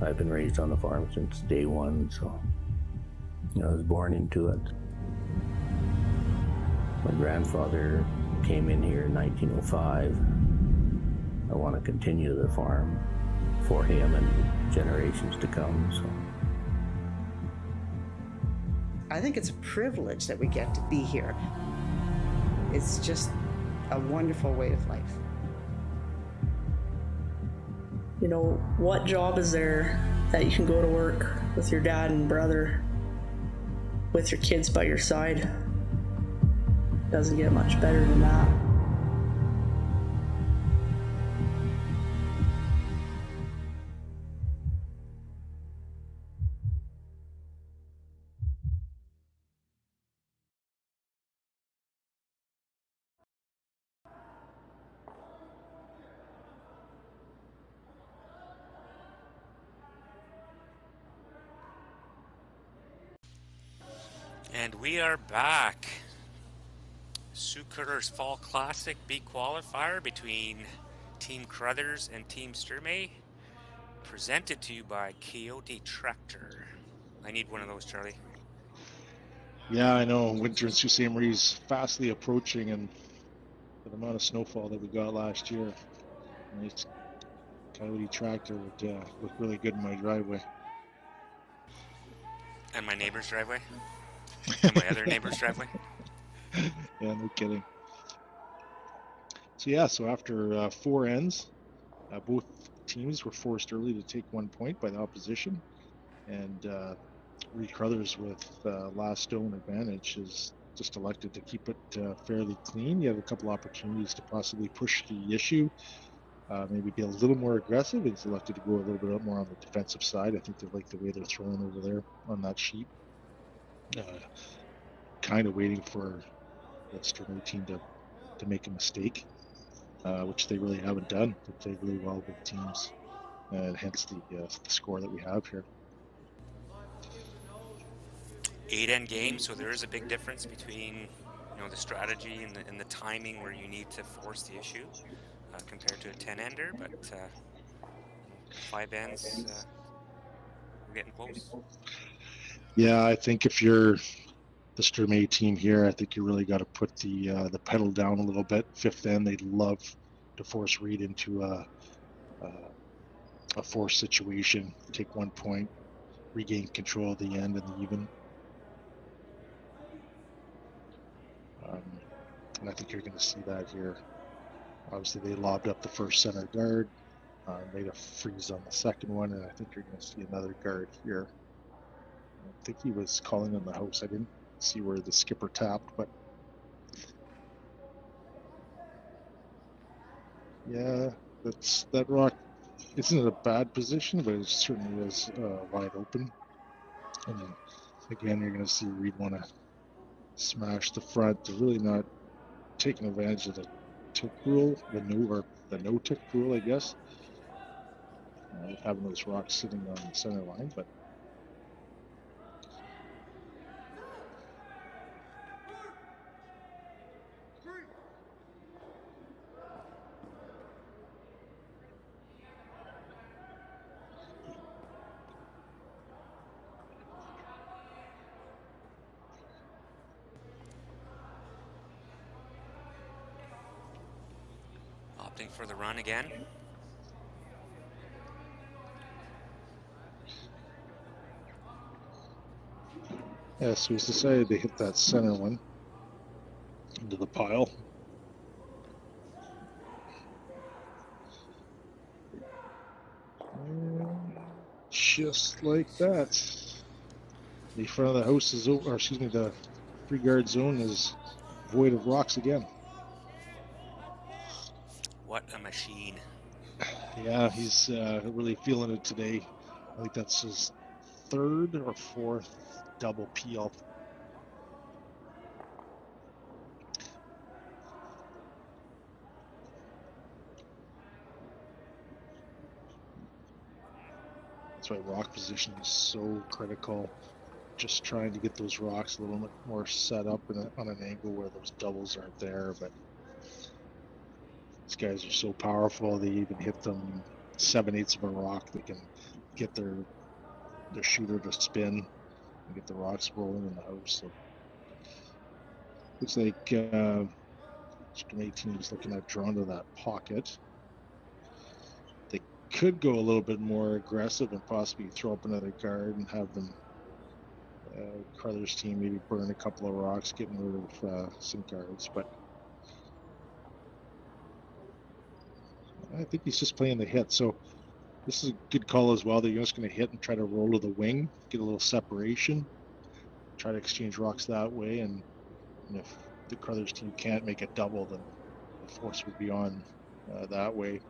I've been raised on the farm since day one, so I was born into it. My grandfather came in here in 1905. I want to continue the farm for him and generations to come. So I think it's a privilege that we get to be here. It's just a wonderful way of life. What job is there that you can go to work with your dad and brother, with your kids by your side? Doesn't get much better than that. And we are back. Sault Curlers Fall Classic B qualifier between Team Carruthers and Team Sturmay, presented to you by KIOTI Tractor. I need one of those, Charlie. Yeah, I know. Winter in Sault Ste. Marie is fastly approaching, and the amount of snowfall that we got last year, nice Coyote Tractor would look really good in my driveway. And my neighbor's driveway? And my other neighbor's driveway? Yeah, no kidding. So after 4 ends, both teams were forced early to take 1 point by the opposition, and Reid Carruthers with last stone advantage is just elected to keep it fairly clean. You have a couple opportunities to possibly push the issue, maybe be a little more aggressive. He's elected to go a little bit more on the defensive side. I think they like the way they're throwing over there on that sheet. Kind of waiting for the Sturmay team to make a mistake, which they really haven't done. They played really well with teams, and hence the score that we have here. 8-end game, so there is a big difference between the strategy and the timing where you need to force the issue compared to a 10-ender, but 5 ends, we're getting close. Yeah, I think if you're the Sturmay team here, I think you really got to put the pedal down a little bit. 5th end, they'd love to force Reid into a forced situation, take 1 point, regain control of the end and the even. And I think you're going to see that here. Obviously, they lobbed up the first center guard, made a freeze on the second one, and I think you're going to see another guard here. I think he was calling on the house. I didn't see where the skipper tapped, but yeah, that rock isn't in a bad position, but it certainly is wide open. And then, again, you're going to see Reid want to smash the front. They're really not taking advantage of the tick rule, the no tick rule, I guess. Having those rocks sitting on the center line, but Opting for the run again. yeah, so he's decided to hit that center one into the pile. And just like that, the front of the house is over, or excuse me, the 3-guard zone is void of rocks again. What a machine. Yeah, he's really feeling it today. I think that's his 3rd or 4th double peel. That's why rock position is so critical. Just trying to get those rocks a little bit more set up on an angle where those doubles aren't there, but these guys are so powerful. They even hit them 7/8 of a rock. They can get their shooter to spin and get the rocks rolling in the house. So looks like Sturmay team is looking at drawn to that pocket. They could go a little bit more aggressive and possibly throw up another guard and have them Carruthers team maybe burn a couple of rocks, getting rid of some guards, but I think he's just playing the hit. So this is a good call as well. They're just going to hit and try to roll to the wing, get a little separation, try to exchange rocks that way. And if the Carruthers team can't make it double, then the force would be on that way.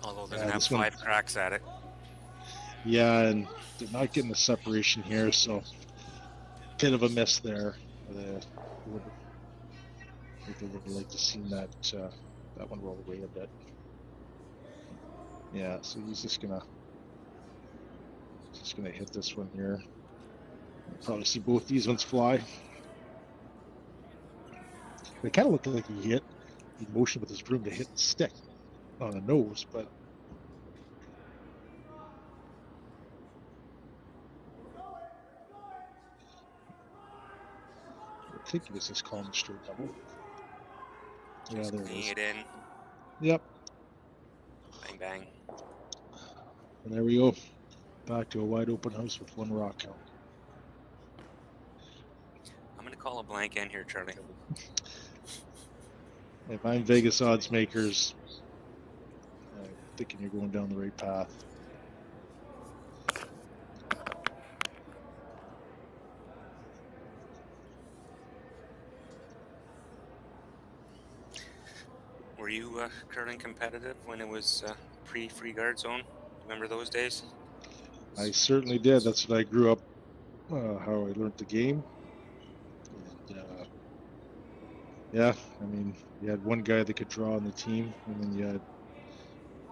Although they're going to have 5 cracks at it. Yeah, and they're not getting the separation here, so bit of a miss there. I think they would have liked to see that one roll away a bit. Yeah, so he's just gonna Just going to hit this one here. You'll probably see both these ones fly. They kind of look like he motioned with his broom to hit the stick on the nose, but I think he was just calling a straight double. Just cleaning it in. Yep. Bang, bang. And there we go. Back to a wide open house with one rock count. I'm going to call a blank in here, Charlie. If I'm Vegas odds makers, I'm thinking you're going down the right path. Were you curling competitive when it was pre-free guard zone? Remember those days? I certainly did. That's what I grew up, how I learned the game. And, yeah, I mean, you had one guy that could draw on the team, and then you had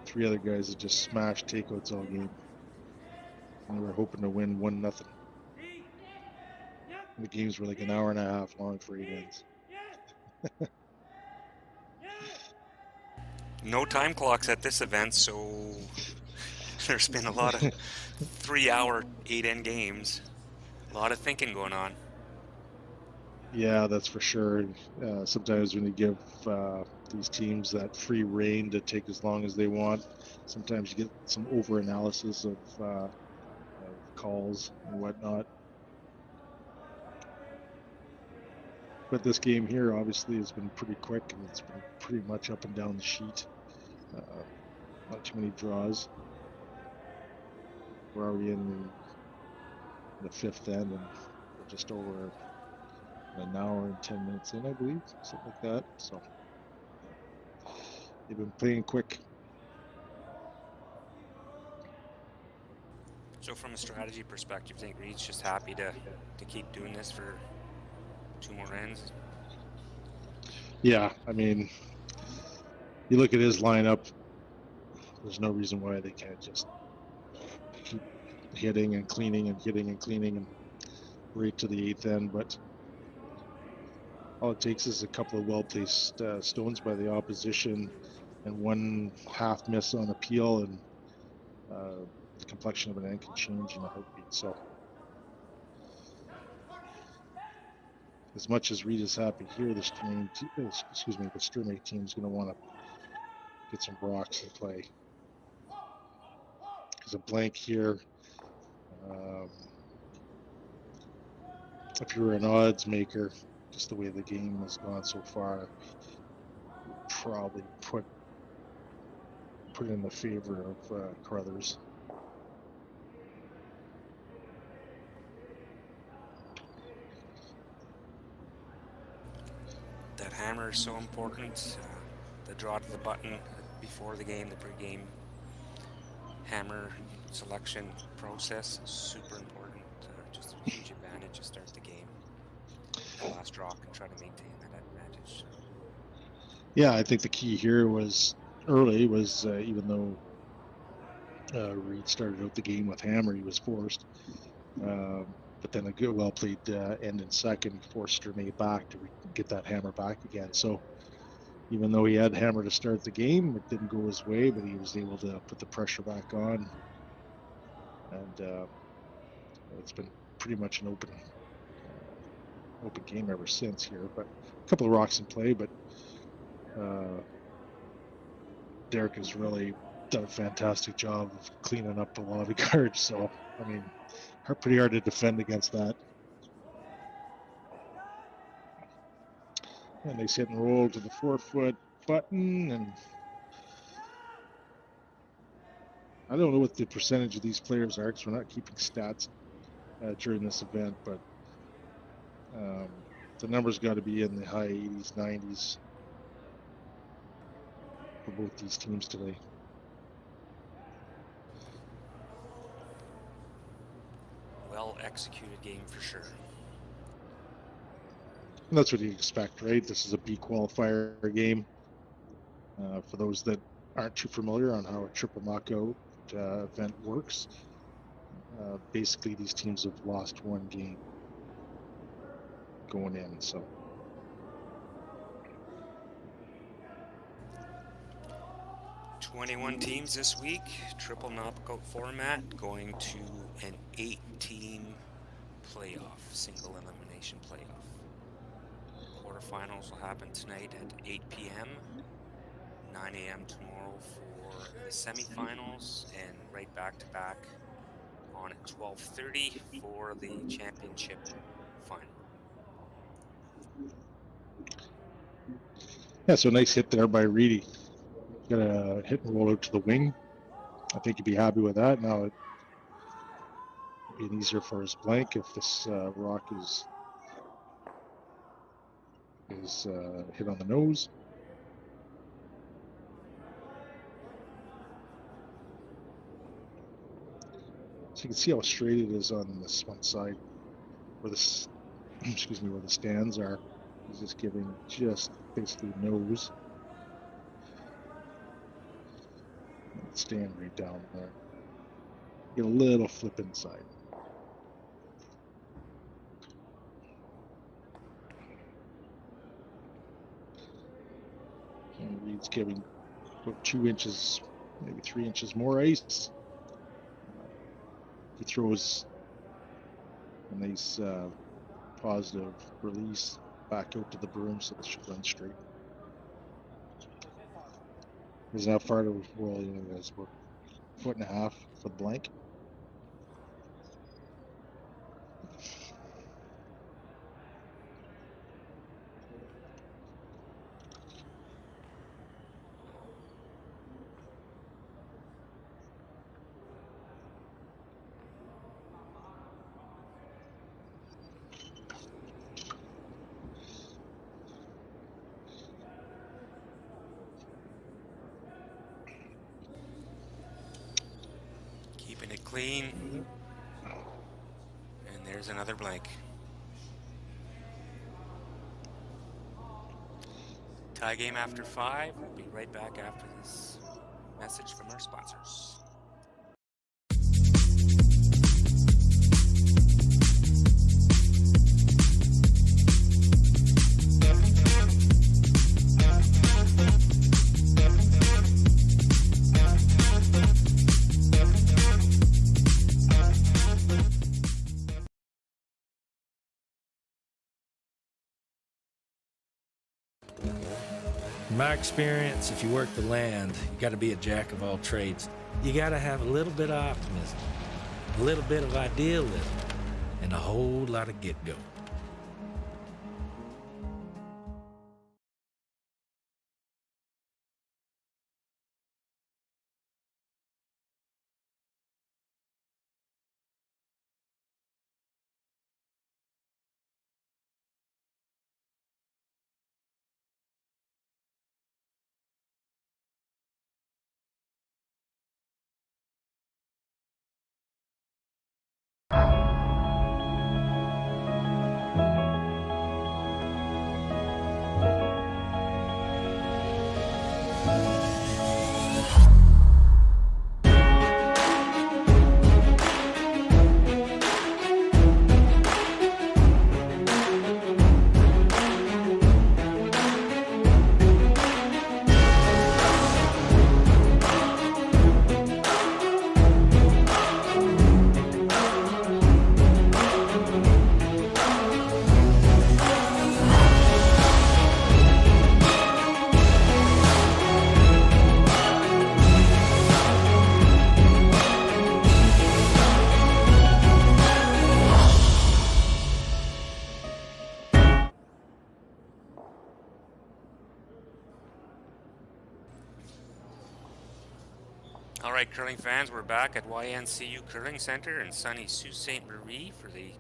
3 other guys that just smashed takeouts all game. And we were hoping to win 1-0. The games were like an hour and a half long for 8 ends. No time clocks at this event, so there's been a lot of 3-hour 8-end games. A lot of thinking going on. Yeah, that's for sure. Sometimes when you give these teams that free reign to take as long as they want, sometimes you get some over-analysis of calls and whatnot. But this game here obviously has been pretty quick, and it's been pretty much up and down the sheet. Not too many draws. We're already in the 5th end, and we're just over an hour and 10 minutes in, I believe, something like that. So they've been playing quick. So from a strategy perspective, you think Reid's just happy to keep doing this for 2 more ends? Yeah, I mean, you look at his lineup, there's no reason why they can't just keep hitting and cleaning and hitting and cleaning and right to the 8th end. But all it takes is a couple of well-placed stones by the opposition and one half miss on appeal, and the complexion of an end can change in a heartbeat. So as much as Reid is happy here, the Sturmay team is going to want to get some rocks in play. Because a blank here, if you were an odds maker, just the way the game has gone so far, would probably put it in the favor of Carruthers. That hammer is so important. The draw to the button before the game, the pre-game hammer selection process is super important. Just a huge advantage to start the game. The last draw can try to maintain that advantage. Yeah, I think the key here was early was even though Reid started out the game with hammer, he was forced. But then a good, well-played end in second forced Sturmay back to get that hammer back again. So even though he had hammer to start the game, it didn't go his way, but he was able to put the pressure back on. And it's been pretty much an open game ever since here. But a couple of rocks in play, but Derek has really done a fantastic job of cleaning up the lobby guard. So, I mean, pretty hard to defend against that. And they sit and roll to the 4-foot button, and I don't know what the percentage of these players are because we're not keeping stats during this event, but the numbers got to be in the high 80s, 90s for both these teams today. Well executed game for sure. And that's what you expect, right? This is a B qualifier game. For those that aren't too familiar on how a triple knockout event works, Basically, these teams have lost one game going in, so. 21 teams this week, triple knockout format, going to an 8-team playoff, single elimination playoff. Quarterfinals will happen tonight at 8 p.m., 9 a.m. tomorrow for the semifinals, and right back-to-back on at 12:30 for the championship final. Yeah, so nice hit there by Reedy. Got a hit and roll out to the wing. I think he'd be happy with that. Now it'd be easier for his blank if this rock is hit on the nose. So you can see how straight it is on this one side, where this, excuse me, where the stands are. He's just giving just basically nose. Stand right down there. Get a little flip inside. And Reid's giving about 2 inches, maybe 3 inches more ice. He throws a nice positive release back out to the broom, so it should run straight. There's not far to roll, you know, there's about 1.5 feet for the blank. Keeping it clean. And there's another blank. Tie game after 5. We'll be right back after this message from our sponsors. In my experience, if you work the land, you got to be a jack of all trades. You got to have a little bit of optimism, a little bit of idealism, and a whole lot of get-go. All right, curling fans, we're back at YNCU Curling Center in sunny Sault Ste.Marie for the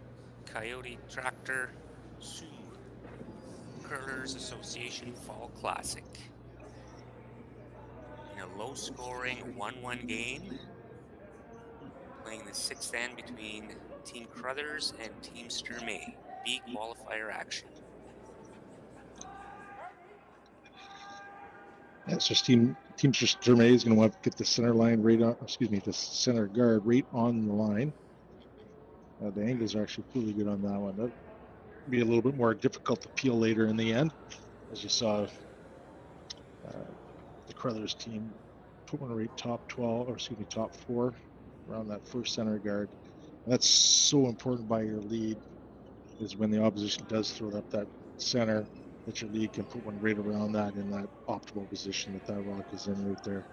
Coyote Tractor Sioux Curlers Association Fall Classic. In a low-scoring 1-1 game, playing the sixth end between Team Carruthers and Team Sturmay. B qualifier action. Yeah, so Team Sturmay is going to want to get the center line right on, excuse me, the center guard right on the line. The angles are actually really good on that one. That'd be a little bit more difficult to peel later in the end, as you saw the Carruthers team put one right top 12, or excuse me, top 4 around that first center guard. And that's so important by your lead, is when the opposition does throw it up that center, that your lead can put one right around that in that optimal position that rock is in right there.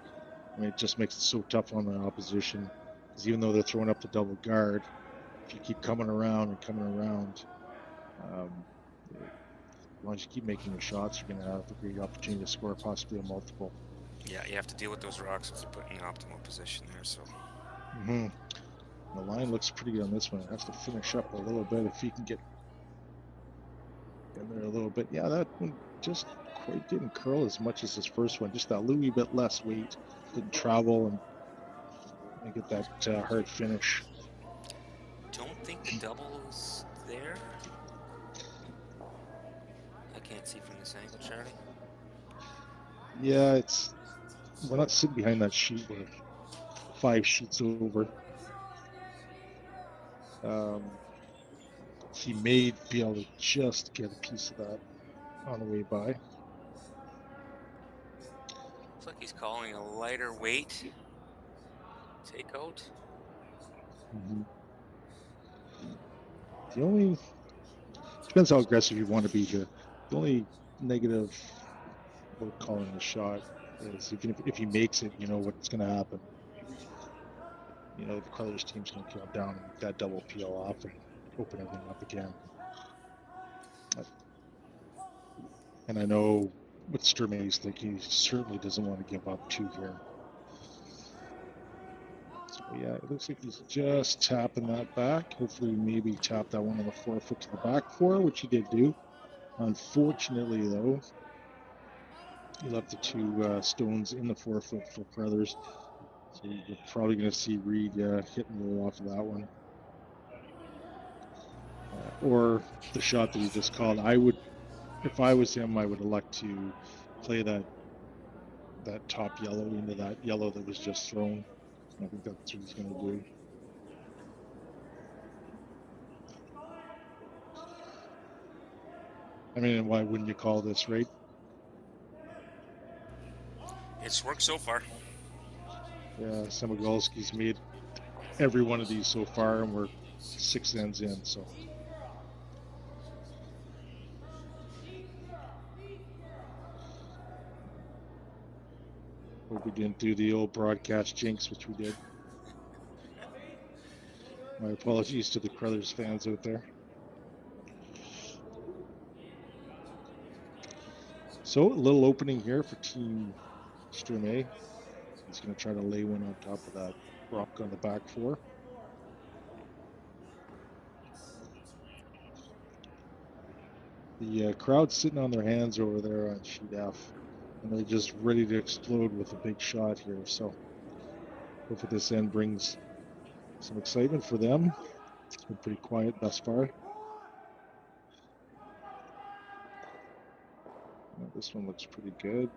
I mean, it just makes it so tough on the opposition, because even though they're throwing up the double guard, if you keep coming around, as long as you keep making your shots, you're going to have a great opportunity to score, possibly a multiple. Yeah, you have to deal with those rocks as they're put in the optimal position there. So. The line looks pretty good on this one. It has to finish up a little bit if you can get in there a little bit. Yeah, that one just quite didn't curl as much as this first one. Just that little bit less weight. Didn't travel and get that hard finish. Don't think the double is there. I can't see from this angle, Charlie. Yeah, we're not sitting behind that sheet. We're 5 sheets over. He may be able to just get a piece of that on the way by. Looks like he's calling a lighter weight takeout. The only, depends how aggressive you want to be here. The only negative about calling the shot is if he makes it, you know what's going to happen. You know, the Carruthers team's going to come down and that double peel off and open everything up again. And I know what Sturmay's thinking, he certainly doesn't want to give up 2 here. So yeah, it looks like he's just tapping that back. Hopefully maybe tap that one on the 4-foot to the back 4, which he did do. Unfortunately though, he left the 2 stones in the 4-foot for Carruthers. So you're probably going to see Reid hit and roll off of that one. Or the shot that he just called. If I was him, I would elect to play that top yellow into that yellow that was just thrown. I think that's what he's going to do. I mean, why wouldn't you call this, right? It's worked so far. Yeah, Samogolski's made every one of these so far, and we're 6 ends in, so. Hope we didn't do the old broadcast jinx, which we did. My apologies to the Carruthers fans out there. So a little opening here for Team Sturmay. He's going to try to lay one on top of that rock on the back 4. The crowd's sitting on their hands over there on sheet F, and they're just ready to explode with a big shot here. So hopefully this end brings some excitement for them. It's been pretty quiet thus far. This one looks pretty good.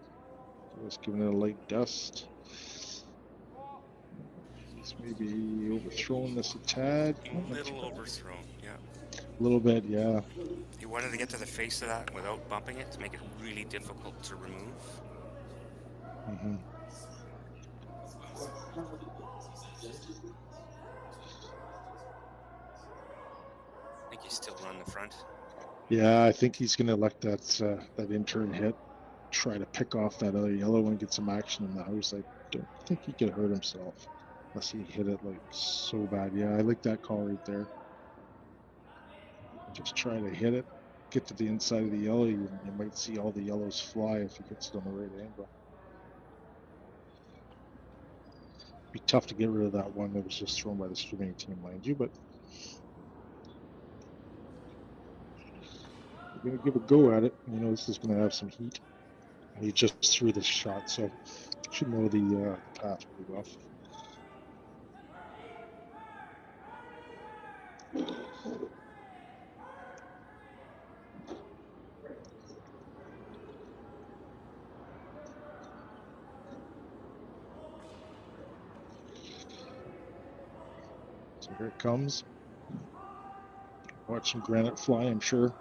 Just giving it a light dust. He's maybe overthrown this a tad. A little overthrown, yeah. A little bit, yeah. He wanted to get to the face of that without bumping it to make it really difficult to remove. I think he's still running the front. Yeah, I think he's going to elect that intern hit, try to pick off that other yellow and get some action in the house. I don't think he could hurt himself unless he hit it like so bad. Yeah, I like that call right there. Just try to hit it, get to the inside of the yellow. You might see all the yellows fly if he hits it on the right angle. Be tough to get rid of that one that was just thrown by the Ste.Marie team, mind you, but we're going to give a go at it. You know, this is going to have some heat. And he just threw this shot, so should know the path pretty well. So here it comes. Watch some granite fly, I'm sure.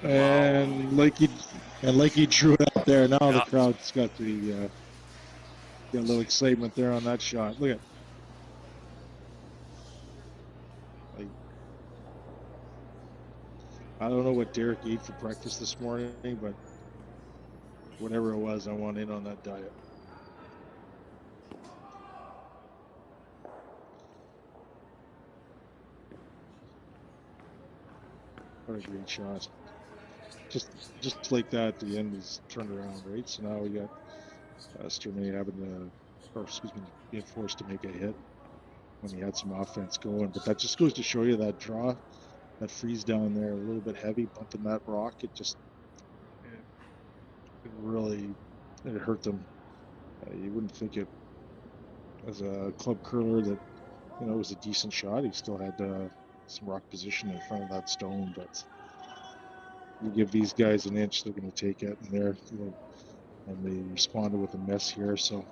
And like he drew it up there. Now the crowd's got the got a little excitement there on that shot. Look at. Like, I don't know what Derek ate for breakfast this morning, but whatever it was, I want in on that diet. What a great shot. Just like that, the end is turned around, right? So now we got Sturmay having to, or excuse me, being forced to make a hit when he had some offense going. But that just goes to show you that draw, that freeze down there, a little bit heavy, bumping that rock. It really hurt them. You wouldn't think it, as a club curler, that it was a decent shot. He still had some rock position in front of that stone, but you give these guys an inch, they're going to take it, and they responded with a mess here. So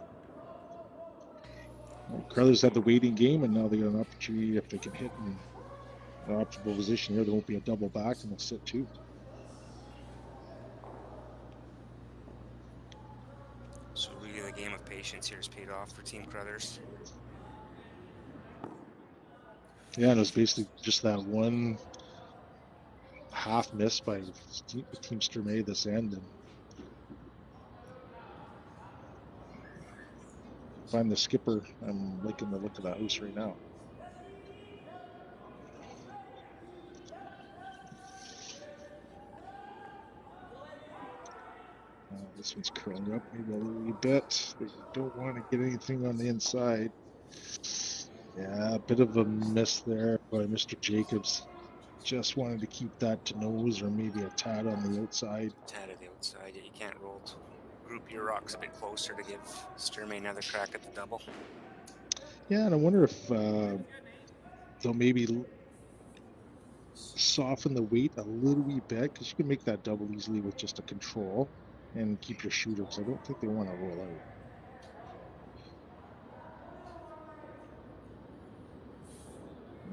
Carruthers had the waiting game, and now they got an opportunity. If they can hit in an optimal position here, there won't be a double back, and they'll sit two. So really the game of patience here has paid off for Team Carruthers. Yeah, and it was basically just that one half miss by Team Sturmay this end. And if I'm the skipper, I'm liking the look of that house right now. This one's curling up maybe a little bit. But you don't want to get anything on the inside. Yeah, a bit of a miss there by Mr. Jacobs. Just wanted to keep that to nose or maybe a tad on the outside. Tad of the outside, yeah, you can't roll to group your rocks a bit closer to give Sturmay another crack at the double. Yeah, and I wonder if they'll maybe soften the weight a little wee bit, because you can make that double easily with just a control and keep your shooter, because I don't think they want to roll out.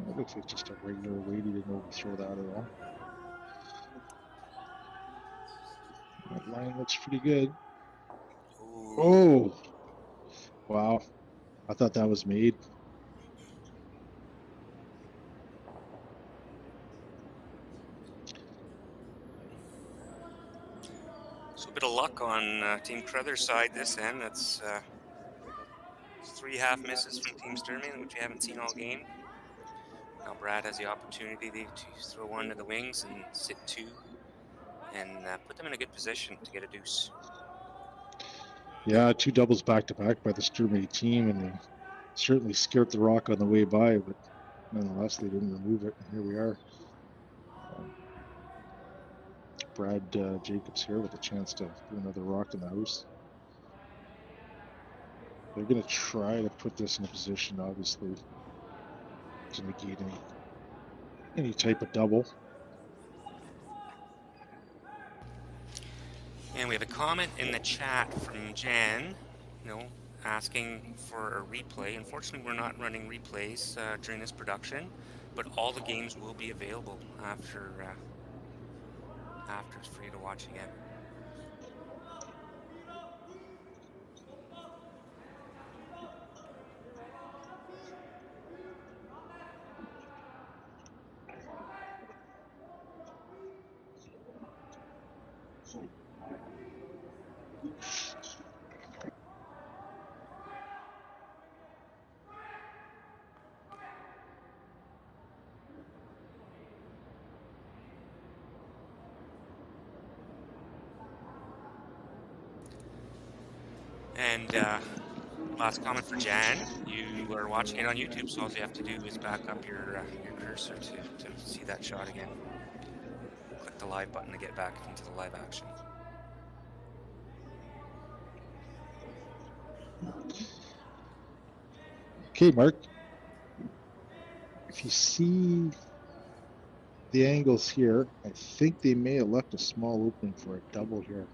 It looks like just a regular weight. He didn't overthrow that at all. That line looks pretty good. Oh, wow. I thought that was made. So a bit of luck on Team Carruthers' side this end. That's 3 half misses from Team Sturmay, which we haven't seen all game. Now Brad has the opportunity to throw one to the wings and sit two and put them in a good position to get a deuce. Yeah, 2 doubles back-to-back by the Sturmay team, and they certainly scared the rock on the way by, but nonetheless, they didn't remove it. And here we are. Brad Jacobs here with a chance to do another rock in the house. They're going to try to put this in a position, obviously, to negate any type of double. And we have a comment in the chat from Jan, asking for a replay. Unfortunately, we're not running replays during this production, but all the games will be available after it's free to watch again. And last comment for Jan, you are watching it on YouTube, so all you have to do is back up your cursor to see that shot again. Click the live button to get back into the live action. Okay, Mark. If you see the angles here, I think they may have left a small opening for a double here.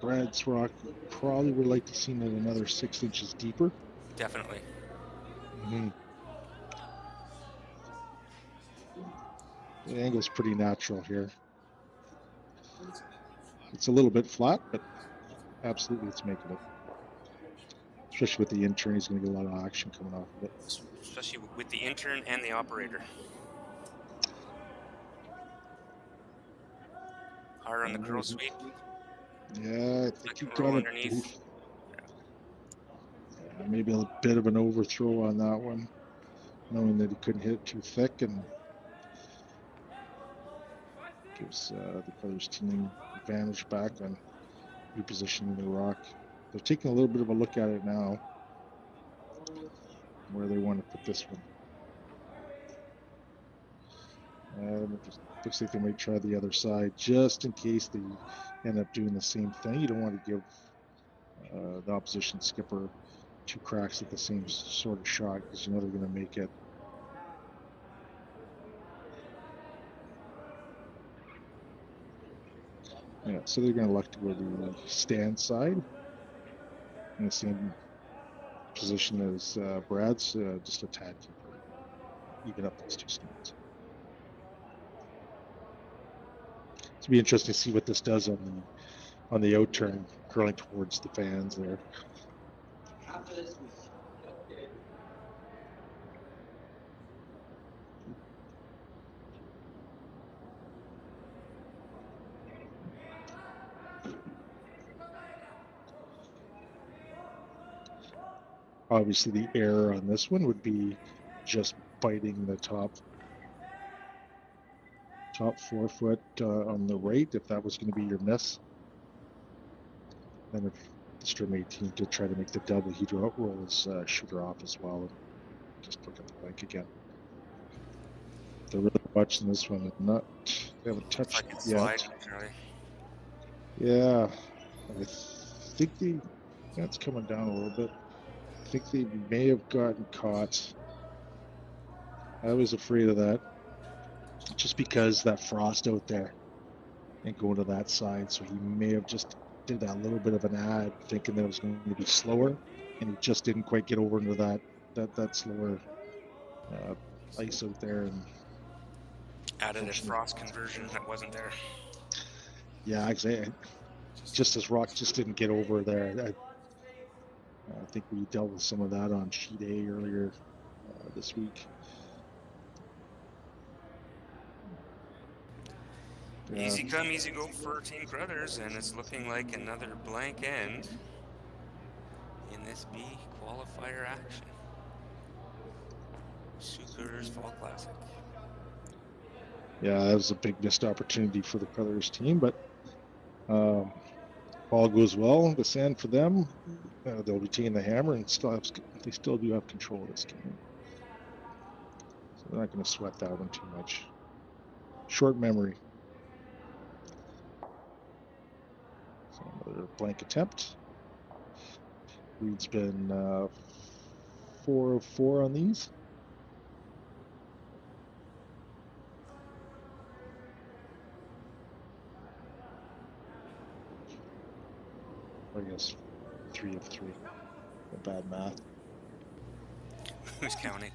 Brad's rock probably would like to see it another 6 inches deeper. Definitely. Mm-hmm. The angle's pretty natural here. It's a little bit flat, but absolutely it's making it. Especially with the intern, he's going to get a lot of action coming off of it. Especially with the intern and the operator. Hard on the curl sweep. Yeah, I think he got it. Underneath. Yeah, maybe a bit of an overthrow on that one, knowing that he couldn't hit it too thick, and gives the Carruthers team advantage back on repositioning the rock. They're taking a little bit of a look at it now, where they want to put this one. Looks like they might try the other side, just in case they end up doing the same thing. You don't want to give the opposition skipper 2 cracks at the same sort of shot, because you know they're going to make it. Yeah, so they're going to look to go to the stand side in the same position as Brad's, just a tad deeper, even up those 2 stands. It'll be interesting to see what this does on the out turn, curling towards the fans there. Obviously, the error on this one would be just biting the top 4 foot on the right, if that was going to be your miss. And if the Sturmay team did try to make the double, he'd roll his shooter off as well and just look at the blank again. They're really watching this one. They haven't touched it yet. Yeah, I think it's coming down a little bit. I think they may have gotten caught. I was afraid of that, just because that frost out there and going to that side. So he may have just did that little bit of an ad, thinking that it was going to be slower, and he just didn't quite get over into that slower ice out there, and added a frost conversion that wasn't there. Yeah, exactly. Just as rock just didn't get over there. I think we dealt with some of that on sheet A earlier this week. Easy come, easy go for Team Carruthers, and it's looking like another blank end in this B qualifier action. Sault Carruthers Fall Classic. Yeah, that was a big missed opportunity for the Carruthers team, but all goes well. The sand for them, they'll retain the hammer and they still do have control of this game. So they're not going to sweat that one too much. Short memory. So another blank attempt. Reid's been 4 of 4 on these. I guess 3 of 3. A bad math. Who's counting?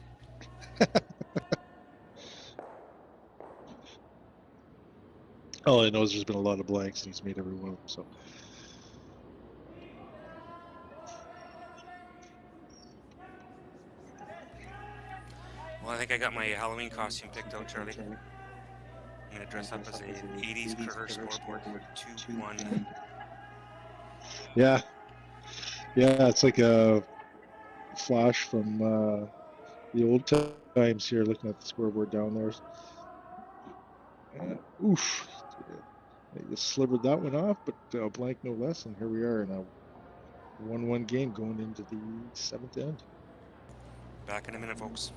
All I know is there's been a lot of blanks, and he's made every one of them. So. Well, I think I got my Halloween costume picked out, Charlie. I'm going to dress up as an 80s Carruthers Scoreboard 2-1. Yeah, it's like a flash from the old times here, looking at the scoreboard down there. Oof, they just slivered that one off, but blank no less, and here we are in a 1-1 game going into the 7th end. Back in a minute, folks.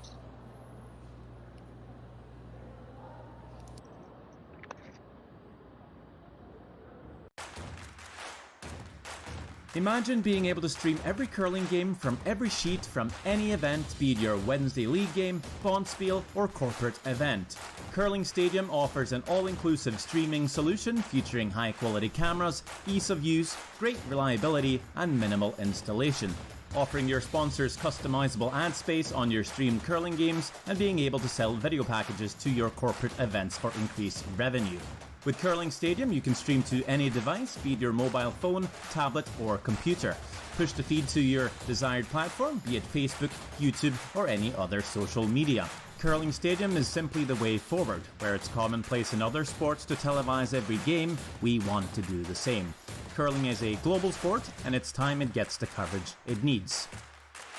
Imagine being able to stream every curling game from every sheet from any event, be it your Wednesday league game, bonspiel, or corporate event. Curling Stadium offers an all-inclusive streaming solution featuring high-quality cameras, ease of use, great reliability, and minimal installation. Offering your sponsors customizable ad space on your streamed curling games and being able to sell video packages to your corporate events for increased revenue. With Curling Stadium, you can stream to any device, be it your mobile phone, tablet, or computer. Push the feed to your desired platform, be it Facebook, YouTube, or any other social media. Curling Stadium is simply the way forward. Where it's commonplace in other sports to televise every game, we want to do the same. Curling is a global sport, and it's time it gets the coverage it needs.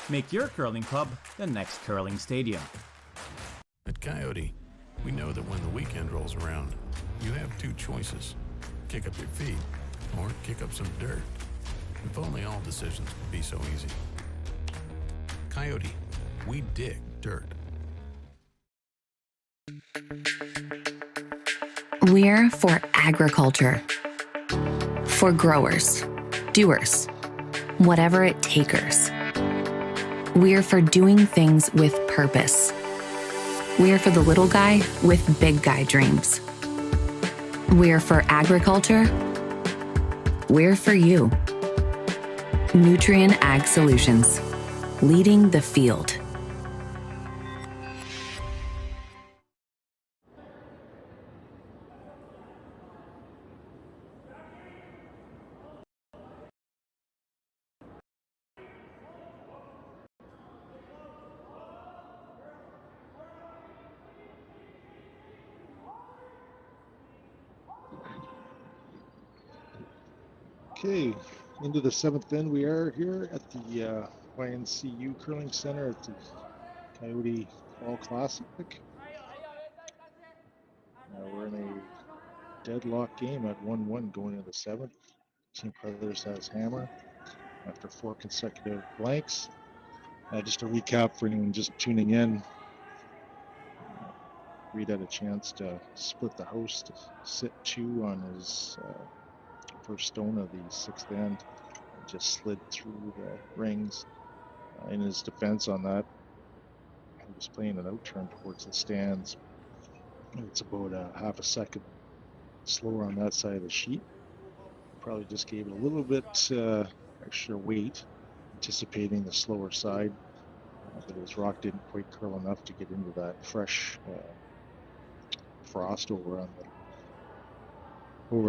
Make your curling club the next Curling Stadium. At Coyote, we know that when the weekend rolls around, you have two choices. Kick up your feet or kick up some dirt. If only all decisions would be so easy. Coyote, we dig dirt. We're for agriculture. For growers, doers, whatever it takers. We're for doing things with purpose. We're for the little guy with big guy dreams. We're for agriculture. We're for you. Nutrien Ag Solutions, leading the field. Okay, into the seventh inning we are here at the YNCU Curling Center at the Coyote Fall Classic. We're in a deadlock game at 1-1 going into the seventh. Team Carruthers has hammer after 4 consecutive blanks. Just a recap for anyone just tuning in. Reid had a chance to split the host, sit 2 on his first stone of the 6th end, and just slid through the rings. In his defense on that, he was playing an out turn towards the stands. It's about a half a second slower on that side of the sheet. Probably just gave it a little bit extra weight, anticipating the slower side, but his rock didn't quite curl enough to get into that fresh frost over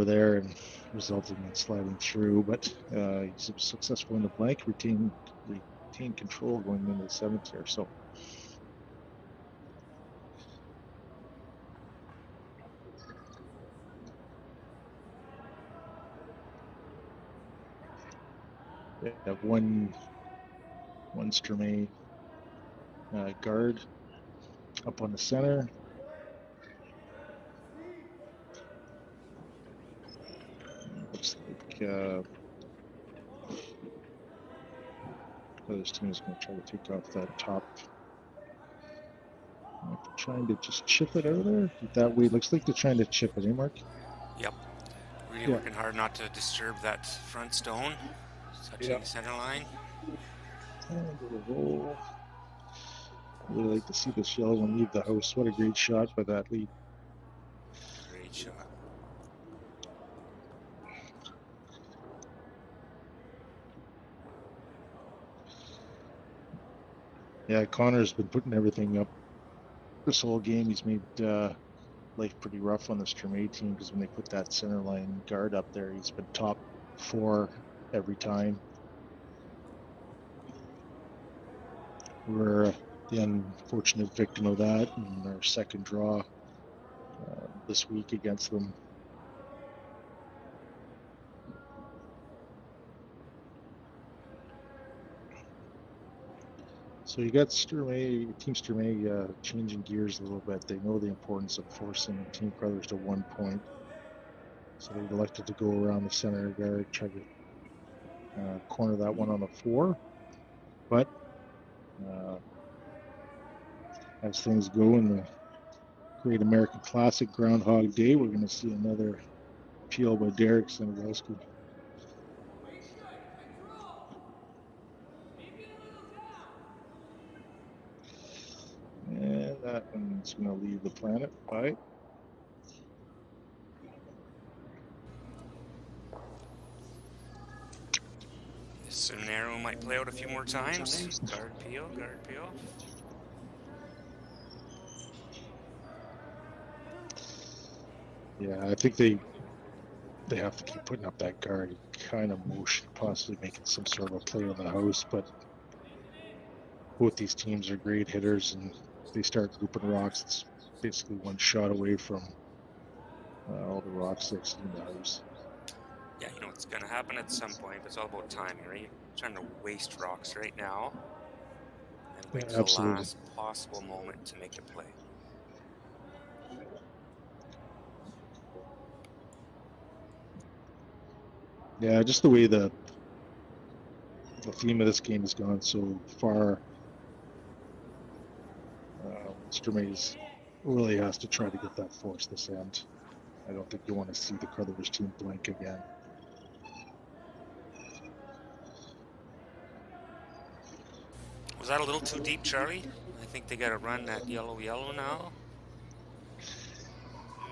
there and resulting in sliding through. But he's successful in the blank, retained control going into the 7th here. So we have one Sturmay guard up on the center. Looks like this team is going to try to take off that top. Trying to just chip it out of there. That way, it looks like they're trying to chip it, Mark? Yep. Really working hard not to disturb that front stone. Touching the center line. And a roll. Really like to see the shells and leave the house. What a great shot by that lead. Great shot. Yeah, Connor's been putting everything up this whole game. He's made life pretty rough on the Sturmay team because when they put that center line guard up there, he's been top 4 every time. We're the unfortunate victim of that in our second draw this week against them. So you got Team Sturmay changing gears a little bit. They know the importance of forcing Team Carruthers to 1 point. So they elected to go around the center guard, try to corner that one on the 4. But as things go in the Great American Classic Groundhog Day, we're going to see another appeal by Derek Sanadowski. That one's going to leave the planet. Bye. This scenario might play out a few more times. Guard peel, guard peel. Yeah, I think they have to keep putting up that guard kind of motion, possibly making some sort of a play on the house, but both these teams are great hitters, and if they start grouping rocks, it's basically one shot away from all the rocks that's in the house. Yeah, you know it's going to happen at some point. It's all about timing, right? You're trying to waste rocks right now and wait till the last possible moment to make a play. Yeah, just the way the theme of this game has gone so far, Sturmay really has to try to get that force this end. I don't think you want to see the Carruthers team blank again. Was that a little too deep, Charlie? I think they got to run that yellow now.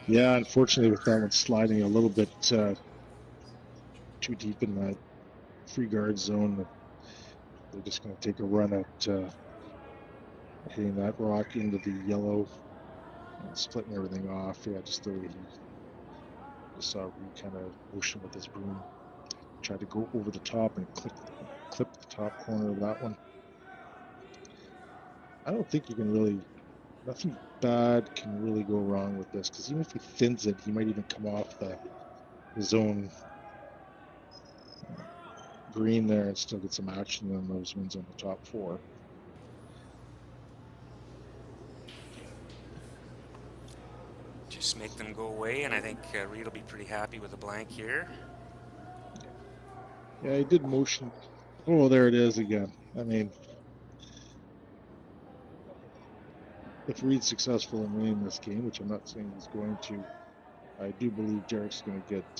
Yeah, unfortunately with that one sliding a little bit too deep in that free guard zone, they're just going to take a run at hitting that rock into the yellow and splitting everything off. Yeah, just the way he just saw Reid kind of motion with his broom. Tried to go over the top and clip the top corner of that one. I don't think you can really, nothing bad can really go wrong with this, because even if he thins it, he might even come off the zone green there and still get some action on those ones on the top four. Just make them go away, and I think Reid will be pretty happy with a blank here. Yeah, he did motion. Oh, there it is again. I mean, if Reid's successful in winning this game, which I'm not saying he's going to, I do believe Derek's going to get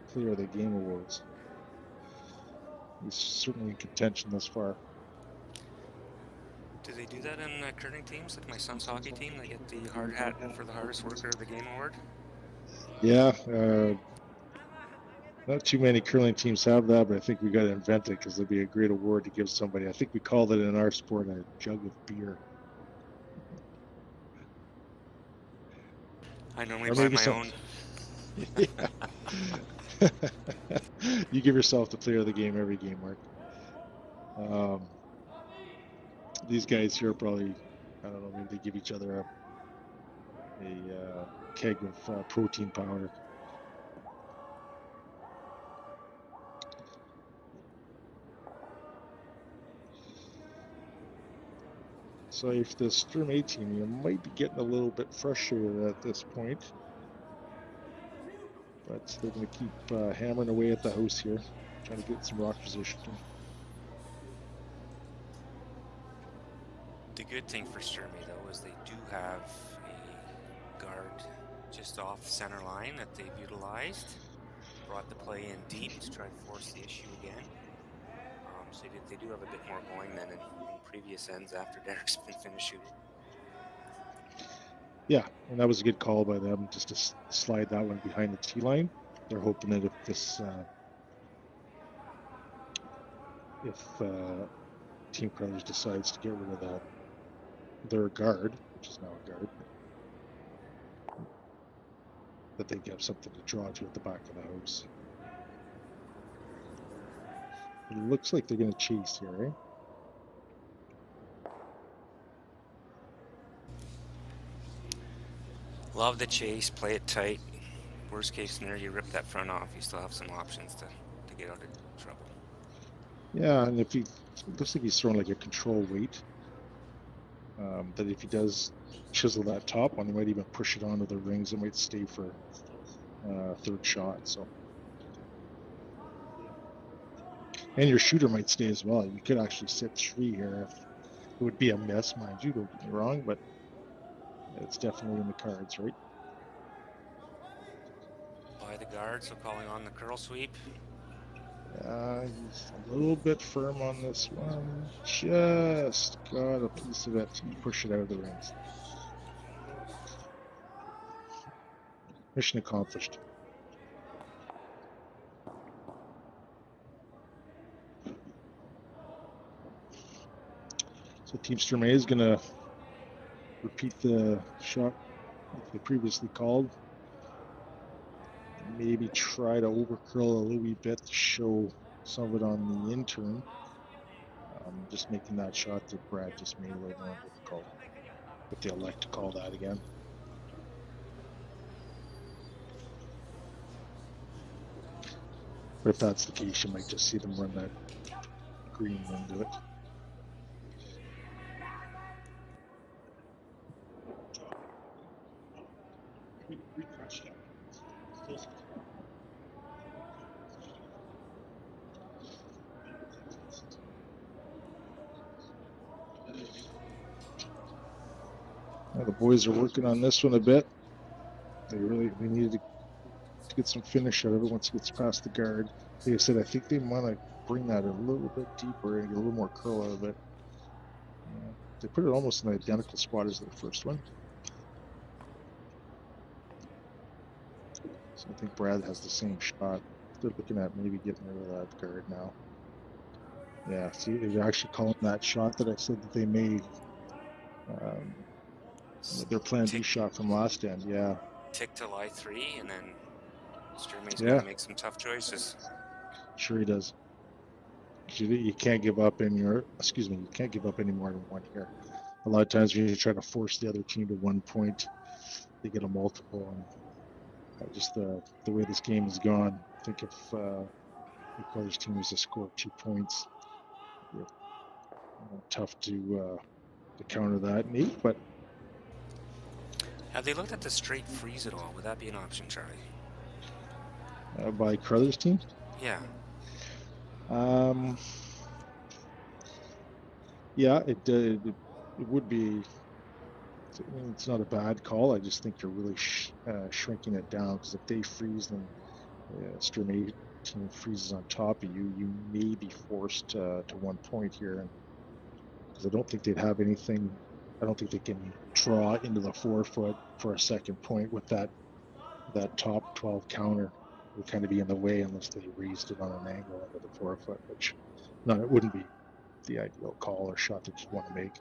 Player of the Game awards. He's certainly in contention thus far. Do they do that in curling teams? Like my son's hockey team, they get the hard hat for the hardest worker of the game award? Yeah, not too many curling teams have that, but I think we got to invent it because it'd be a great award to give somebody. I think we called it in our sport a jug of beer. I normally buy my own. You give yourself the Player of the Game every game, Mark. These guys here probably, I don't know, maybe they give each other a keg of protein powder. So if the Sturmay team, you might be getting a little bit frustrated at this point. But they're going to keep hammering away at the house here, trying to get some rock position. The good thing for Sturmay, though, is they do have a guard just off the center line that they've utilized. Brought the play in deep to try to force the issue again. So they do have a bit more going than in previous ends after Derek's been finished shooting. Yeah, and that was a good call by them just to slide that one behind the tee line. They're hoping that if this Team Carruthers decides to get rid of their guard, which is now a guard, that they have something to draw to at the back of the house. It looks like they're going to chase here, right? Love the chase, play it tight. Worst case scenario, you rip that front off, you still have some options to get out of trouble. Yeah, and if it looks like he's throwing like a control weight, that if he does chisel that top one, he might even push it onto the rings. It might stay for third shot. So, and your shooter might stay as well. You could actually sit 3 here. It would be a miss, mind you. Don't get me wrong, but it's definitely in the cards, right? By the guard, so calling on the curl sweep. He's a little bit firm on this one. Just got a piece of it and push it out of the rings. Mission accomplished. So Team Sturmay is going to repeat the shot that they previously called. Maybe try to overcurl a little wee bit to show some of it on the intern. Just making that shot that Brad just made a little more difficult. If they elect to call that again. But if that's the case, you might just see them run that green into it. The boys are working on this one a bit. We needed to get some finish out of it once it gets past the guard. Like I said, I think they want to bring that a little bit deeper and get a little more curl out of it. They put it almost in an identical spot as their first one. So I think Brad has the same shot. They're looking at maybe getting rid of that guard now. Yeah, see, they're actually calling that shot that I said that they made. Their plan B shot from last end, yeah. Tick till I3, and then Sturmay's Yeah. going to make some tough choices. Sure he does. You can't give up you can't give up any more than one here. A lot of times when you try to force the other team to 1 point, they get a multiple. And just the way this game has gone, I think if the Carruthers team was to score 2 points, tough to counter that, Nate, but Have they looked at the straight freeze at all? Would that be an option, Charlie? by Carruthers team? Yeah. Yeah, it would be. It's not a bad call. I just think you're really shrinking it down, because if they freeze, then Sturmay team freezes on top of you. You may be forced to 1 point here, and because I don't think they'd have anything. I don't think they can draw into the 4-foot for a second point with that top 12 counter. It would kind of be in the way unless they raised it on an angle into the 4-foot, which it wouldn't be the ideal call or shot that you'd want to make.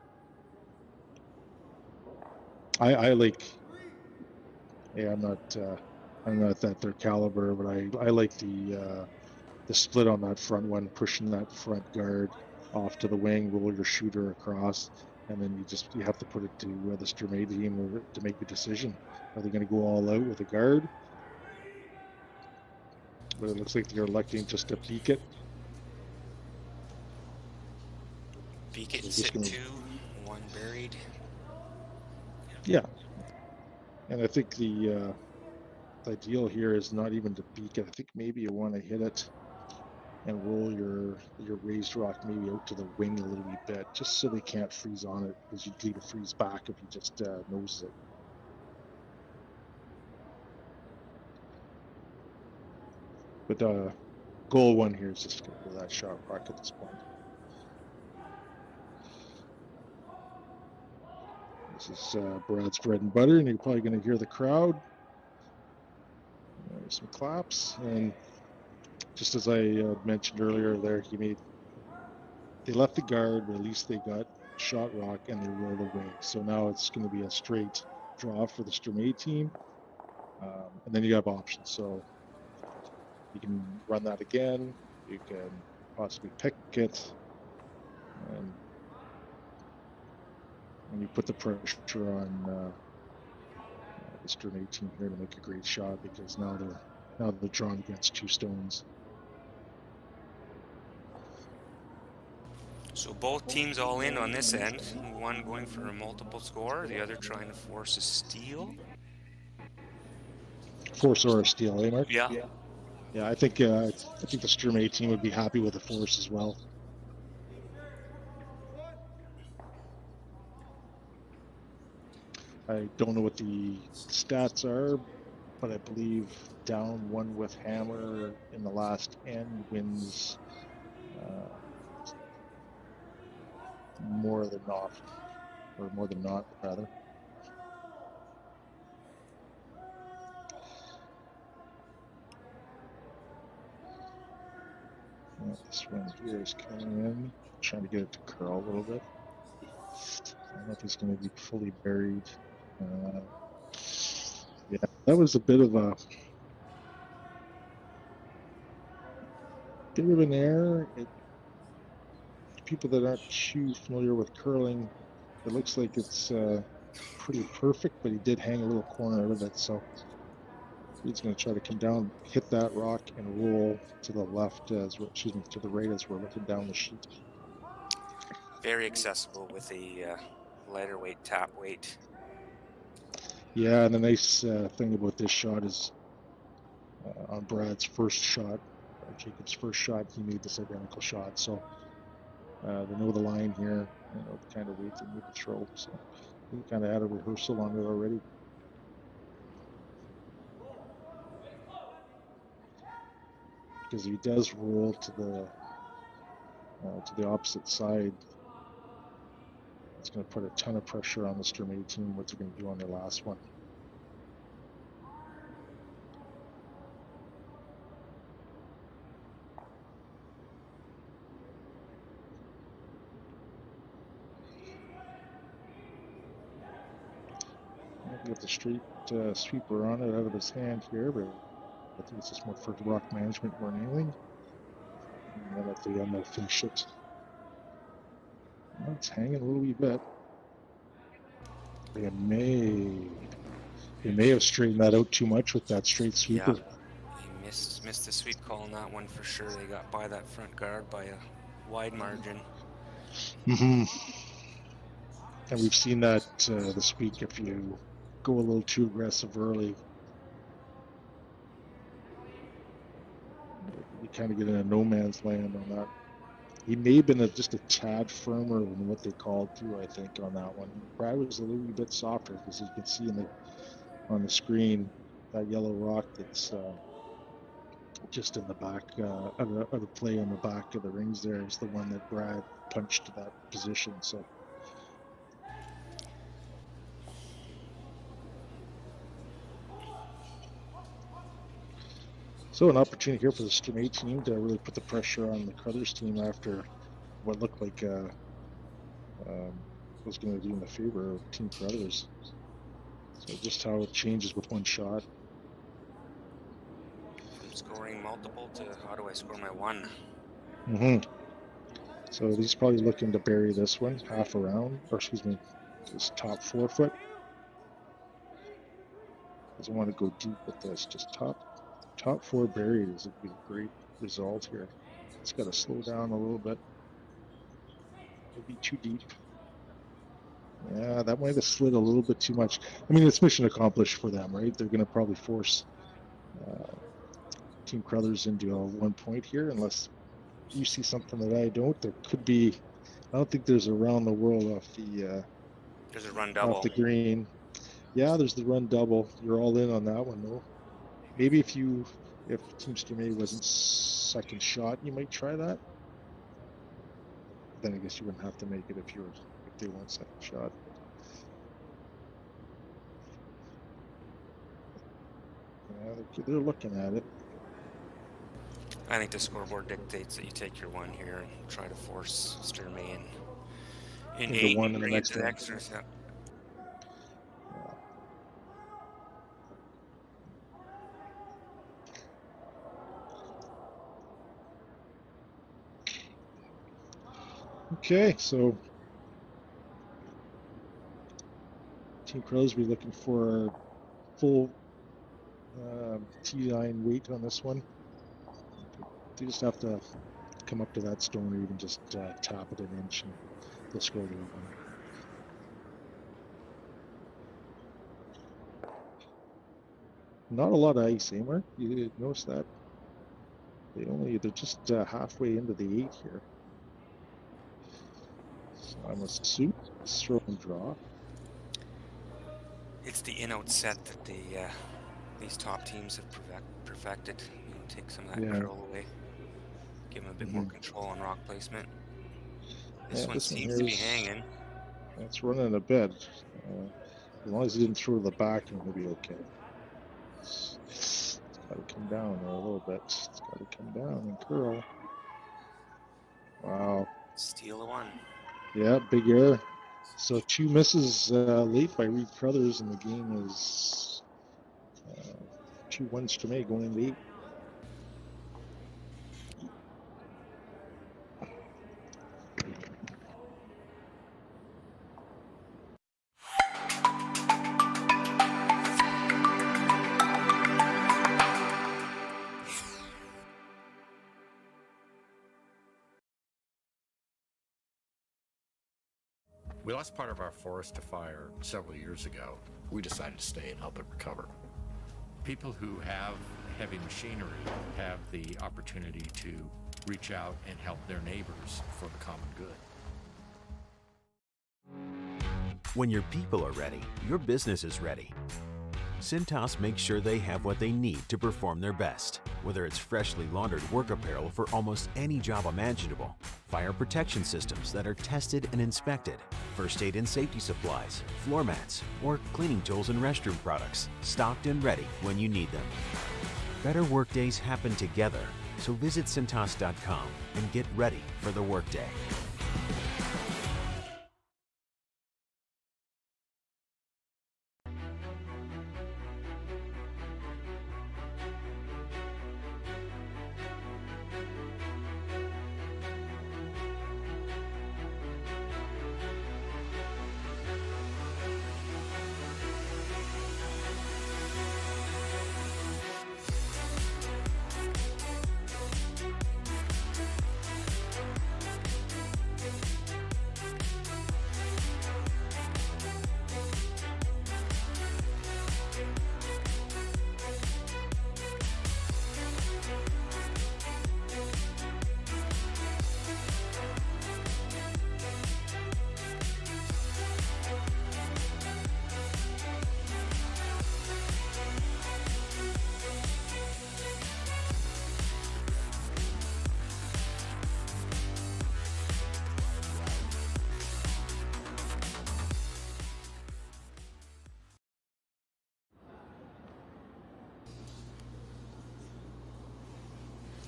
I like. Yeah, I'm not that their caliber, but I like the split on that front one, pushing that front guard off to the wing, roll your shooter across, and then you have to put it to the Sturmay team to make a decision. Are they going to go all out with a guard? But it looks like they're electing just to peek it. Peek it and sit 2, 1 buried. Yeah. And I think the ideal here is not even to peek it. I think maybe you want to hit it and roll your raised rock maybe out to the wing a little bit, just so they can't freeze on it, because you'd leave a freeze back if you just noses it. But goal one here is just going to go that shot rock at this point. This is Brad's bread and butter, and you're probably going to hear the crowd. There's some claps, and just as I mentioned earlier, there they left the guard, but at least they got shot rock and they rolled away. So now it's going to be a straight draw for the Sturmay team, and then you have options. So you can run that again. You can possibly pick it, and you put the pressure on the Sturmay team here to make a great shot, because now they're drawn against 2 stones. So both teams all in on this end. One going for a multiple score, the other trying to force a steal. Force or a steal, eh, Mark? Yeah. Yeah, I think the Sturmay team would be happy with a force as well. I don't know what the stats are, but I believe down one with hammer in the last end wins more than not, or more than not, rather. This one here is coming in, trying to get it to curl a little bit. I don't know if he's going to be fully buried. Yeah, that was a bit of an error. People that aren't too familiar with curling, it looks like it's pretty perfect, but he did hang a little corner out of it, so he's going to try to come down, hit that rock, and roll to the left, to the right as we're looking down the sheet. Very accessible with a lighter weight tap weight. Yeah, and the nice thing about this shot is on Brad's first shot, Jacob's first shot, he made this identical shot. So they know the line here, they know the kind of weight they need to throw. So we kind of had a rehearsal on it already. Because he does roll to the opposite side. It's going to put a ton of pressure on the Sturmay team, what they're going to do on their last one. Get the straight sweeper on it out of his hand here, but I think it's just more for rock management more kneeling. And then at the end they'll finish it. Well, it's hanging a little wee bit. They may have straightened that out too much with that straight sweeper. Yeah, he missed the sweep call on that one for sure. They got by that front guard by a wide margin. Mm-hmm. And we've seen that this week. If you go a little too aggressive early, you kind of get in a no man's land on that. He may have been just a tad firmer than what they called too, I think, on that one. Brad was a little bit softer, because you can see on the screen that yellow rock that's just in the back of the play on the back of the rings there is the one that Brad punched to that position. So an opportunity here for the Sturmay team to really put the pressure on the Carruthers team after what looked like was going to do in the favor of Team Carruthers. So just how it changes with one shot. From scoring multiple to how do I score my one? Mm-hmm. So he's probably looking to bury this one half around, or excuse me, this top 4 foot. Doesn't want to go deep with this, just top 4 buried is a great result here. It's got to slow down a little bit. Maybe too deep. Yeah, that might have slid a little bit too much. I mean, it's mission accomplished for them, right? They're going to probably force Team Carruthers into a 1 point here, unless you see something that I don't. There could be. I don't think there's a round the world off the. There's a run double. Off the green. Yeah, there's the run double. You're all in on that one, though. Maybe if Team Sturmay wasn't second shot, you might try that. Then I guess you wouldn't have to make it if they weren't second shot. Yeah, they're looking at it. I think the scoreboard dictates that you take your one here and try to force Sturmay in 8 one and in the bring it to the next extras. Yeah. Okay, so Team Crows will be looking for full T9 weight on this one. They just have to come up to that stone or even just tap it an inch and they'll score the one. Not a lot of ice, eh, Mark? You notice that? They're just halfway into the 8 here. So I must suit, throw and draw. It's the in-out set that they these top teams have perfected. You know, take some of that Yeah. curl away, give them a bit more control on rock placement. This Yeah, one this one seems to be here's hanging. it's running a bit. As long as he didn't throw to the back, he'll be okay. It's got to come down there a little bit. It's got to come down and curl. Wow. Steal the one. Yeah, big error. So 2 misses late by Reid Carruthers, and the game is 2-1 Ste.Marie going into 8. We lost part of our forest to fire several years ago. We decided to stay and help it recover. People who have heavy machinery have the opportunity to reach out and help their neighbors for the common good. When your people are ready, your business is ready. Cintas makes sure they have what they need to perform their best, whether it's freshly laundered work apparel for almost any job imaginable, fire protection systems that are tested and inspected, first aid and safety supplies, floor mats, or cleaning tools and restroom products, stocked and ready when you need them. Better workdays happen together, so visit Cintas.com and get ready for the workday.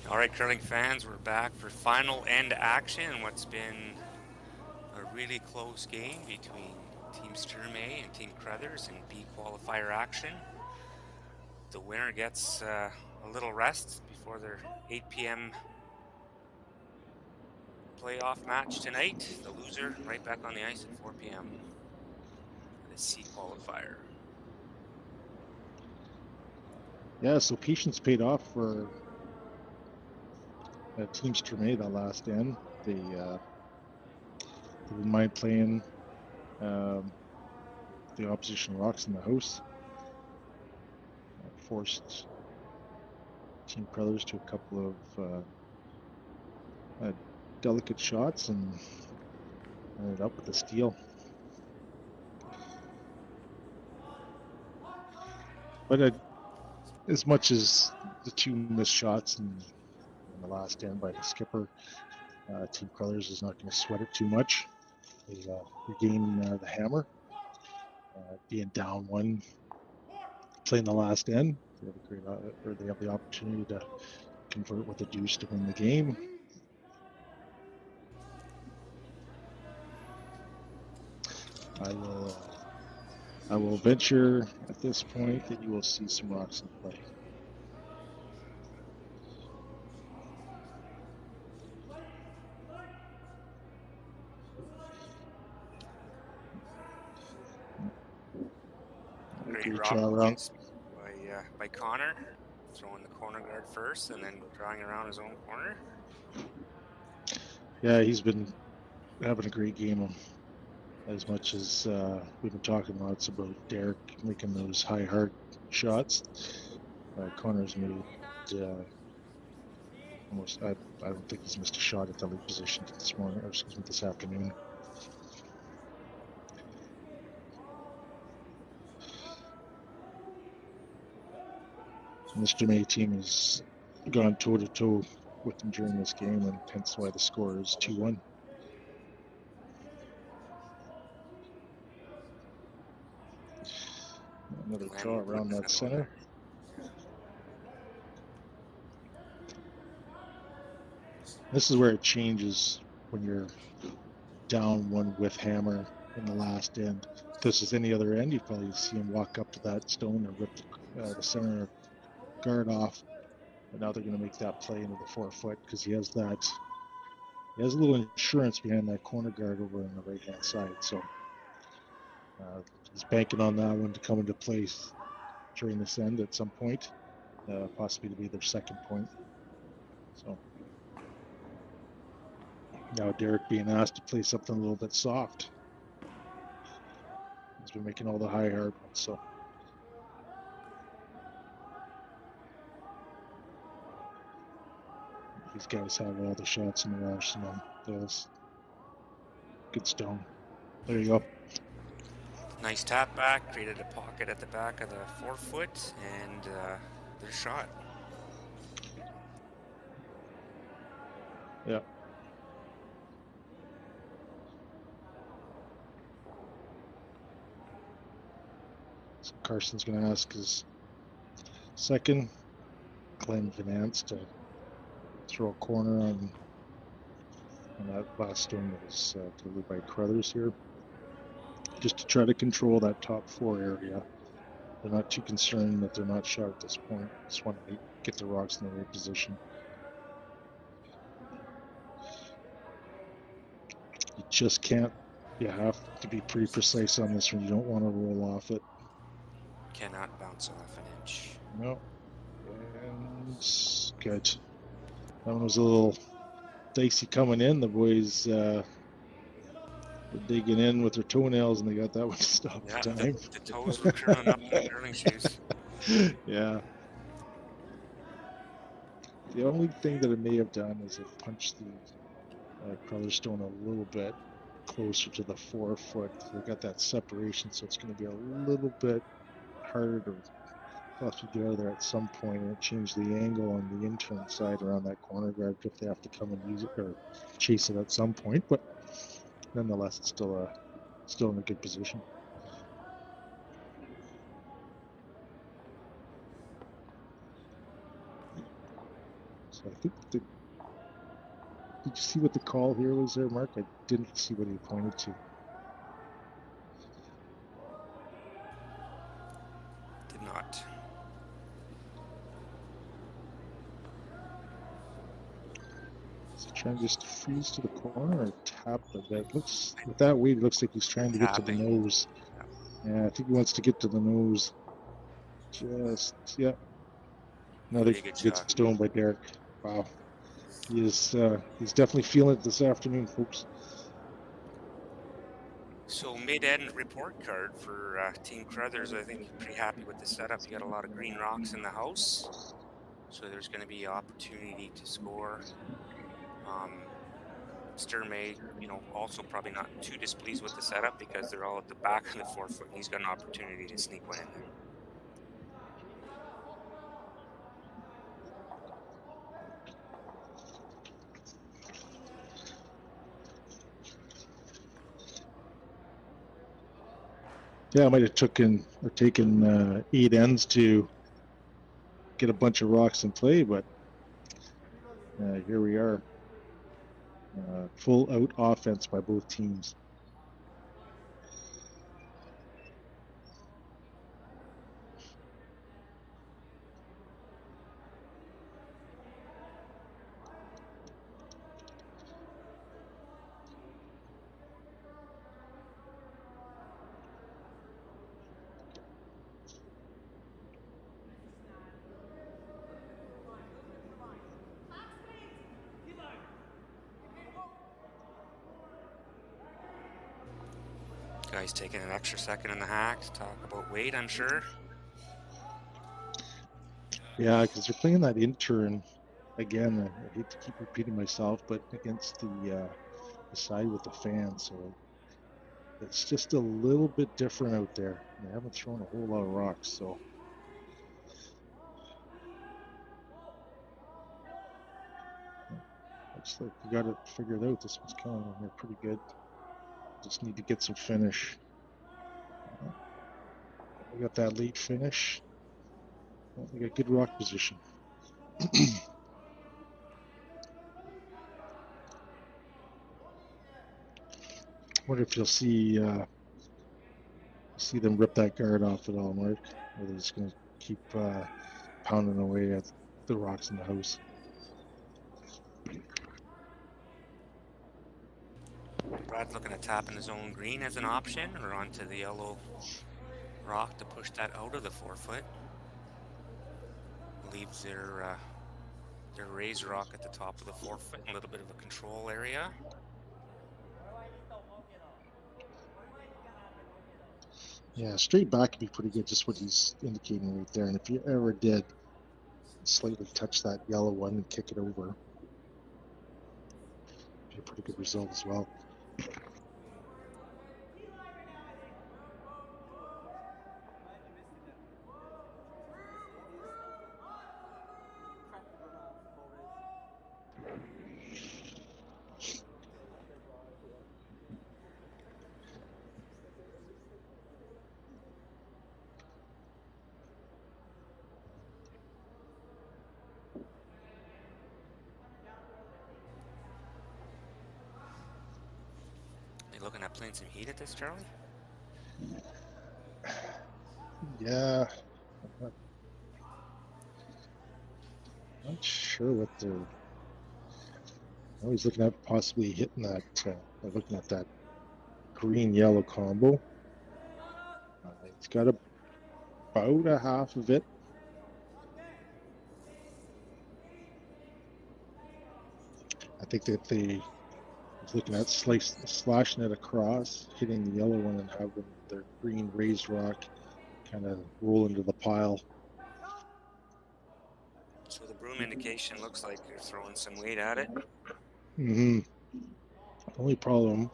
All right, curling fans, we're back for final end action in what's been a really close game between Team Sturmay and Team Carruthers in B qualifier action. The winner gets a little rest before their 8 p.m. playoff match tonight. The loser right back on the ice at 4 p.m. for the C qualifier. Yeah, so patience paid off for Team Sturmay that last end. They didn't mind playing the opposition rocks in the house. Forced Team Carruthers to a couple of delicate shots and ended up with a steal. But as much as the 2 missed shots in the last end by the skipper, Team Carruthers is not going to sweat it too much. They regain the hammer, being down 1, playing the last end. They have a great, they have the opportunity to convert with a deuce to win the game. I will venture at this point that you will see some rocks in play. Great rock by Connor, throwing the corner guard first and then drawing around his own corner. Yeah, he's been having a great game. As much as we've been talking lots about Derek making those high heart shots, Connor's made almost. I don't think he's missed a shot at the lead position this morning, or excuse me, this afternoon. And the Ste.Marie team has gone toe-to-toe with them during this game, and hence why the score is 2-1. Another draw around that center. This is where it changes when you're down one with hammer in the last end. If this is any other end, you'd probably see him walk up to that stone or rip the center guard off. But now they're going to make that play into the 4-foot because he has a little insurance behind that corner guard over on the right hand side. So he's banking on that one to come into place during this end at some point, possibly to be their second point. So now Derek being asked to play something a little bit soft. He's been making all the high hard ones. So these guys have all the shots in the arsenal. Those good stone. There you go. Nice tap back, created a pocket at the back of the 4-foot, and their shot. Yeah. So Karsten's going to ask his second, Glenn Vinance, to throw a corner on that last stone that was delivered by Carruthers here, just to try to control that top 4 area. They're not too concerned that they're not shot at this point. Just want to get the rocks in the right position. You just can't. You have to be pretty precise on this one. You don't want to roll off it. Cannot bounce off an inch. No. And good. That one was a little dicey coming in. The boys were digging in with their toenails, and they got that one to stop the time. The toes were curling up in the curling shoes. Yeah. The only thing that it may have done is it punched the Carruthers stone a little bit closer to the 4-foot. They got that separation, so it's going to be a little bit harder to possibly get out of there at some point, and it changed the angle on the intern side around that corner guard if they have to come and use it or chase it at some point. But nonetheless, it's still in a good position. So I think did you see what the call here was there, Mark? I didn't see what he pointed to. Did not. Is he trying just to freeze to the corner or tap the bit? Looks with that weight, it looks like he's trying to get to the nose. Yeah, I think he wants to get to the nose. Another good stone by Derek. Wow. He's definitely feeling it this afternoon, folks. So mid-end report card for Team Carruthers. I think pretty happy with the setup. You got a lot of green rocks in the house, so there's going to be opportunity to score. Sturmay, also probably not too displeased with the setup because they're all at the back of the 4-foot. He's got an opportunity to sneak one in there. Yeah, I might have taken 8 ends to get a bunch of rocks in play, but here we are. Full out offense by both teams. Guys taking an extra second in the hack to talk about weight, I'm sure. Yeah, because they're playing that intern again. I hate to keep repeating myself, but against the side with the fan, so it's just a little bit different out there. They haven't thrown a whole lot of rocks, so Looks like we got it figured out. This one's coming in here pretty good. Just need to get some finish. We got that late finish. We got good rock position. Wonder if you'll see them rip that guard off at all, Mark. Or they're just going to keep pounding away at the rocks in the house. Brad's looking at tapping his own green as an option, or onto the yellow rock to push that out of the 4-foot. Leaves their raised rock at the top of the 4-foot, a little bit of a control area. Yeah, straight back would be pretty good, just what he's indicating right there. And if you ever did slightly touch that yellow one and kick it over, be a pretty good result as well. You looking at playing some heat at this, Charlie? Yeah. Not sure what they're. Always looking at possibly hitting that. Looking at that green-yellow combo. It's got about a half of it. I think that they was looking at slashing it across, hitting the yellow one, and having their green raised rock kind of roll into the pile. So the broom indication looks like you're throwing some weight at it. Mm-hmm. The only problem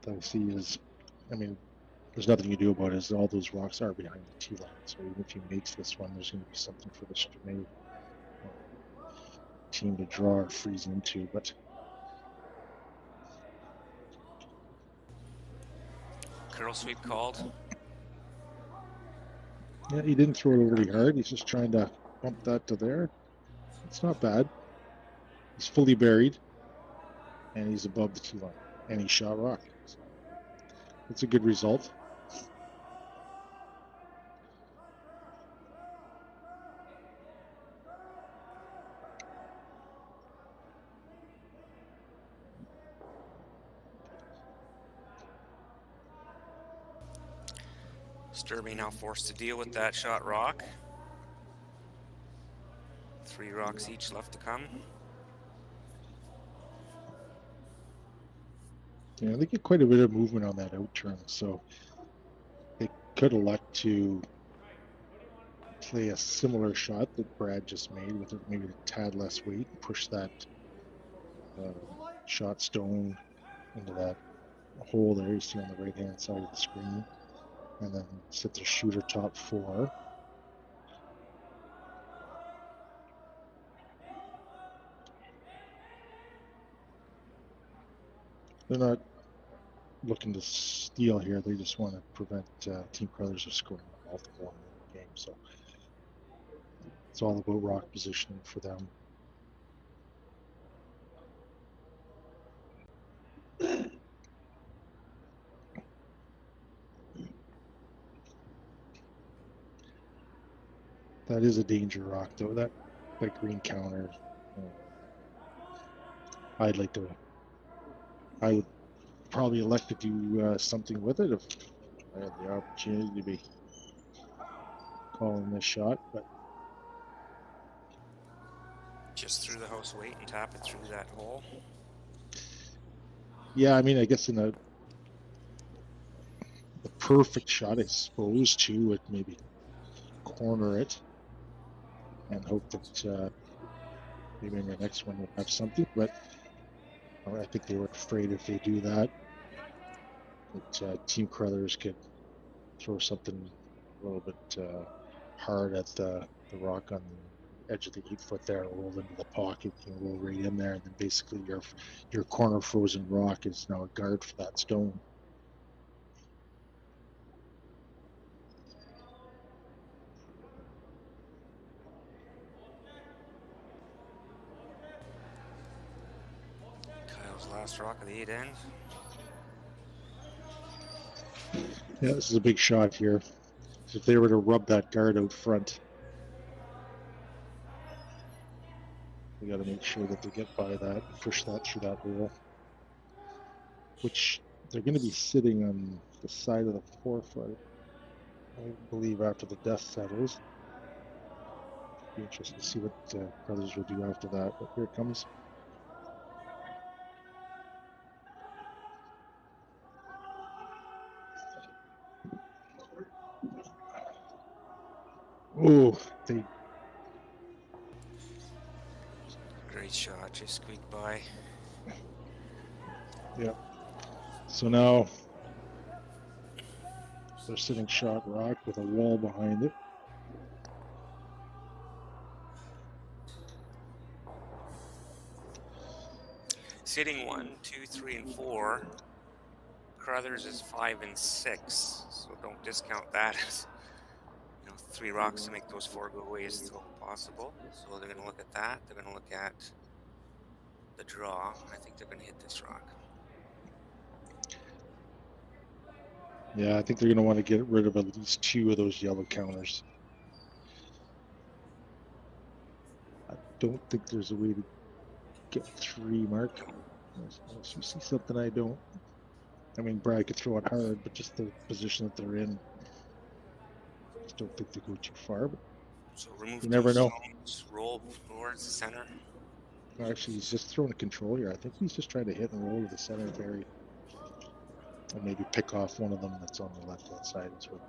that I see is, I mean, there's nothing you do about it, is all those rocks are behind the tee line. So even if he makes this one, there's going to be something for the Ste.Marie team to draw or freeze into. But Curl sweep called. yeah, he didn't throw it overly hard. He's just trying to bump that to there. It's not bad. He's fully buried, and he's above the tee line, and he shot rock. So it's a good result. Sturmay now forced to deal with that shot rock. 3 rocks each left to come. Yeah, they get quite a bit of movement on that out turn, so they could elect to play a similar shot that Brad just made with maybe a tad less weight and push that shot stone into that hole there you see on the right hand side of the screen, and then set the shooter top 4. They're not looking to steal here. They just want to prevent Team Carruthers from scoring multiple in the game. So it's all about rock positioning for them. That is a danger rock, though. That green counter. I would probably elect to do something with it if I had the opportunity to be calling this shot, but Just through the house weight and tap it through that hole. yeah, I mean, I guess in the perfect shot, I suppose, too, would maybe corner it and hope that maybe in the next one we'll have something, but I think they were afraid if they do that Team Carruthers could throw something a little bit hard at the rock on edge of the 8-foot there, roll into the pocket, you can roll right in there, and then basically your corner frozen rock is now a guard for that stone. Kyle's last rock of the 8 end. Yeah, this is a big shot here. So if they were to rub that guard out front, we got to make sure that they get by that and push that through that hole, which they're going to be sitting on the side of the 4-foot, I believe, after the dust settles. Be interesting to see what Carruthers will do after that, but here it comes. Oh, they. Great shot, just squeaked by. Yeah. So now they're sitting shot rock with a wall behind it. Sitting 1, 2, 3, and 4. Carruthers is 5 and 6, so don't discount that as 3 rocks to make those 4 go away is still possible. So they're going to look at that. They're going to look at the draw. I think they're going to hit this rock. Yeah, I think they're going to want to get rid of at least 2 of those yellow counters. I don't think there's a way to get 3, Mark. Unless you see something I don't. I mean, Brad could throw it hard, but just the position that they're in, I just don't think they go too far. But so remove you never know. Stones, roll towards the center. Actually, he's just throwing a control here. I think he's just trying to hit and roll to the center very, and maybe pick off one of them that's on the left-hand side as well.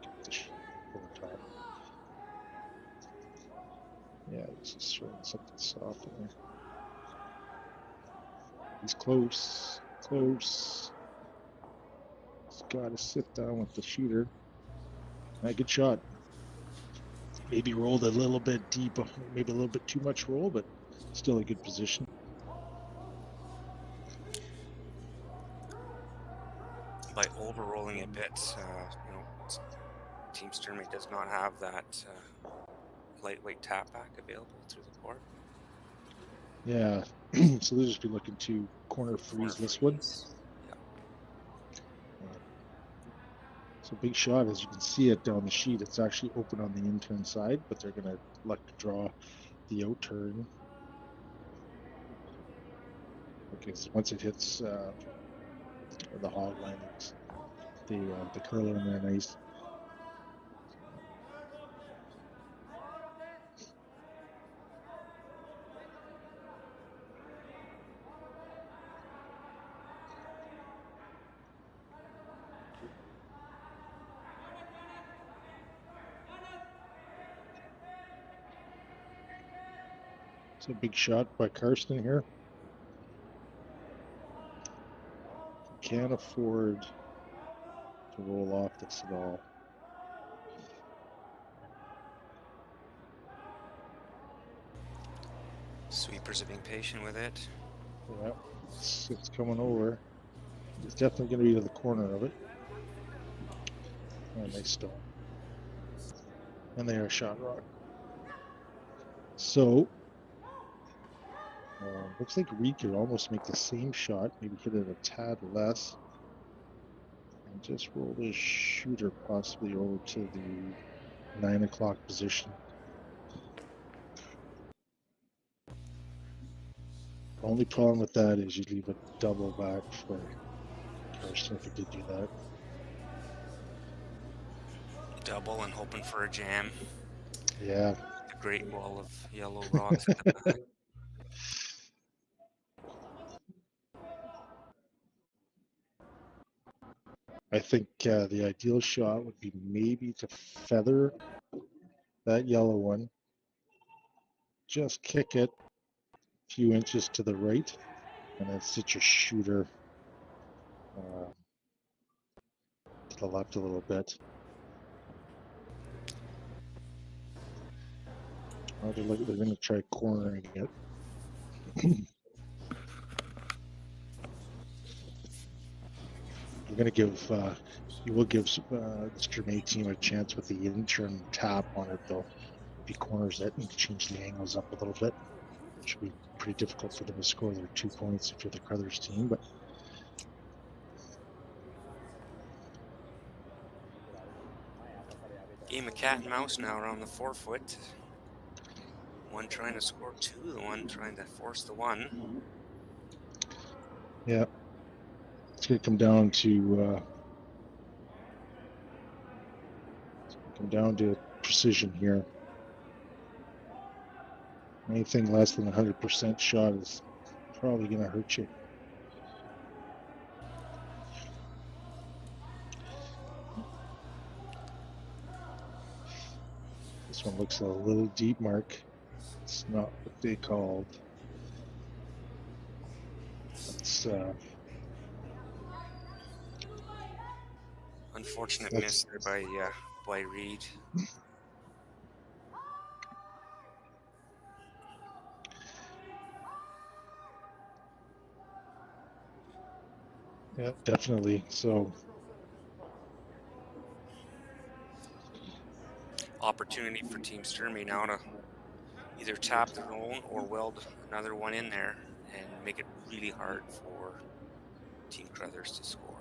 Over top. Yeah, he's just throwing something soft in there. He's close. Close. He's got to sit down with the shooter. Good shot. Maybe rolled a little bit deep, maybe a little bit too much roll, but still a good position. By over-rolling a bit, Team Sturmay does not have that lightweight tap back available through the court. Yeah, so they'll just be looking to corner freeze this one. So big shot, as you can see it down the sheet, it's actually open on the in-turn side, but they're going to look to draw the out-turn. Okay, so once it hits the hog landings, the curler in there, nice. It's a big shot by Karsten here. Can't afford to roll off this at all. Sweepers are being patient with it. Yeah, it's coming over. It's definitely going to be to the corner of it. Oh, nice stone. And they are shot rock. So, looks like Reid could almost make the same shot, maybe hit it a tad less. And just roll this shooter possibly over to the 9 o'clock position. The only problem with that is you leave a double back for Karsten if he did do that. Double and hoping for a jam. Yeah. The great wall of yellow rocks at the back. I think the ideal shot would be maybe to feather that yellow one. Just kick it a few inches to the right, and then sit your shooter to the left a little bit. Oh, they're going to try cornering it. We're going to give, you will give the Ste.Marie team a chance with the intern tap on it, though. If he corners it and change the angles up a little bit, it should be pretty difficult for them to score their 2 points if you're the Carruthers team. But Game of cat and mouse now around the 4-foot. One trying to score 2, the one trying to force the 1. yeah, it's going to come down to precision here. Anything less than 100% shot is probably going to hurt you. This one looks a little deep, Mark. It's not what they called. It's unfortunate miss there by Reid. Yeah, definitely. So opportunity for Team Sturmay now to either tap their own or weld another one in there and make it really hard for Team Carruthers to score.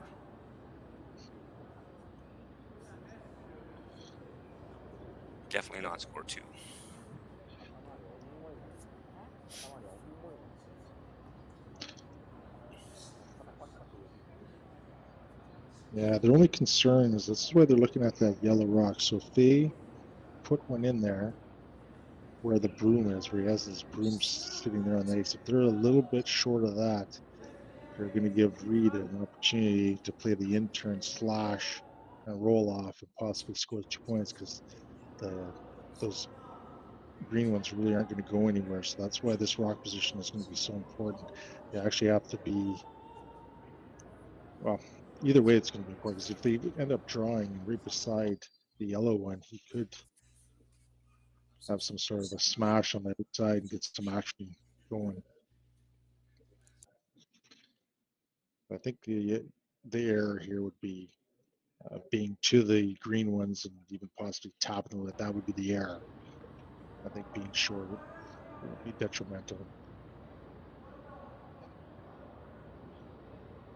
Definitely not score 2. yeah, their only concern is this is where they're looking at that yellow rock. So if they put one in there where the broom is, where he has his broom sitting there on the ice, if they're a little bit short of that, they're going to give Reid an opportunity to play the intern slash and roll off and possibly score 2 points, because those green ones really aren't going to go anywhere. So that's why this rock position is going to be so important. They actually have to be, well, either way it's going to be important, because if they end up drawing right beside the yellow one, he could have some sort of a smash on the outside and get some action going. I think the error here would be being to the green ones and even possibly tapping them. That would be the error. I think being short would be detrimental.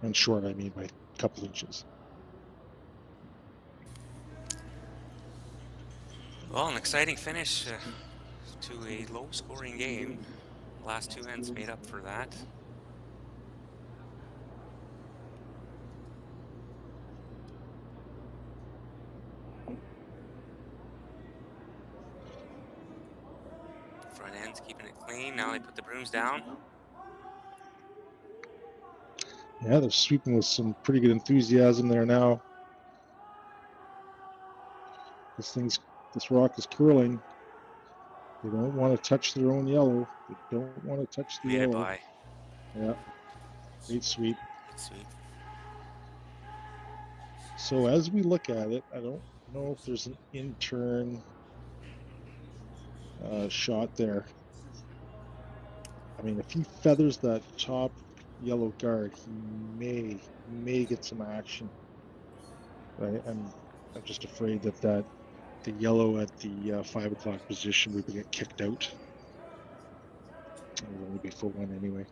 And short, I mean by a couple inches. Well, an exciting finish to a low-scoring game. Last 2 ends made up for that. Front end's keeping it clean. Now they put the brooms down. Yeah, they're sweeping with some pretty good enthusiasm there now. This rock is curling. They don't want to touch their own yellow. They don't want to touch the yellow. By. Yeah, great sweep. Good sweep. So as we look at it, I don't know if there's an intern shot there. I mean, if he feathers that top yellow guard, he may get some action. Right? I'm just afraid that the yellow at the 5 o'clock position would get kicked out. It will only be for 1 anyway.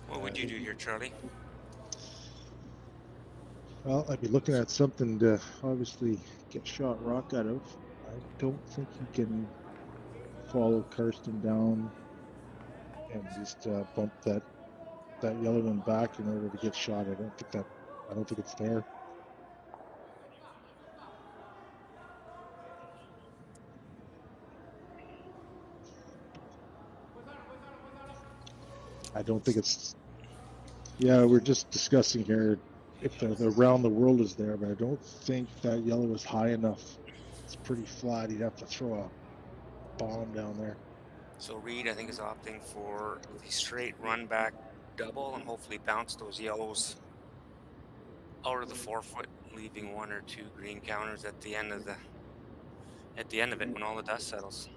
What would you do here, Charlie? Well, I'd be looking at something to obviously get shot rock out of. I don't think you can follow Karsten down and just bump that yellow one back in order to get shot. I don't think it's there. I don't think it's. Yeah, we're just discussing here if the around the world is there, but I don't think that yellow is high enough. It's pretty flat. You'd have to throw a bomb down there. So Reid, I think, is opting for the straight run back double and hopefully bounce those yellows out of the 4 foot, leaving 1 or 2 green counters at the end of it when all the dust settles.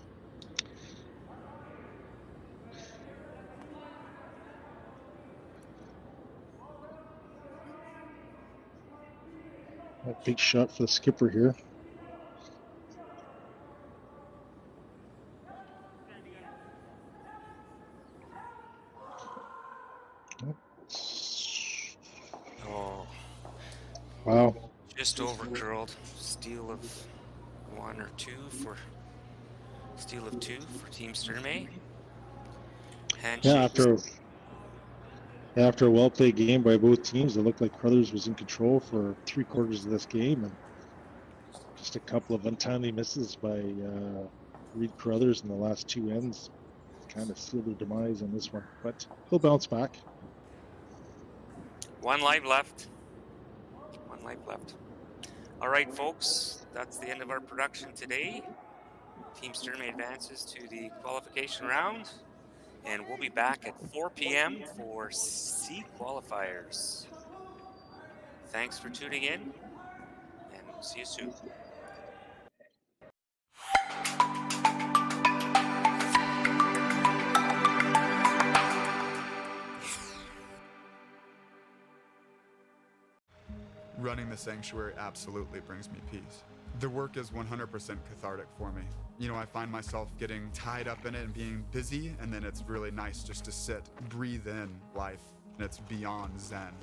A big shot for the skipper here. Oh. Wow. Just over curled. Steal of 1 or 2 for Team Sturmay. Yeah, after a well-played game by both teams, it looked like Carruthers was in control for 3/4 of this game, and just a couple of untimely misses by Reid Carruthers in the last 2 ends kind of sealed their demise on this one. But he'll bounce back. 1 life left. All right, folks, that's the end of our production today. Team Sturmay advances to the qualification round, and we'll be back at 4 p.m. for C qualifiers. Thanks for tuning in, and we'll see you soon. Running the sanctuary absolutely brings me peace. The work is 100% cathartic for me. You know, I find myself getting tied up in it and being busy, and then it's really nice just to sit, breathe in life, and it's beyond zen.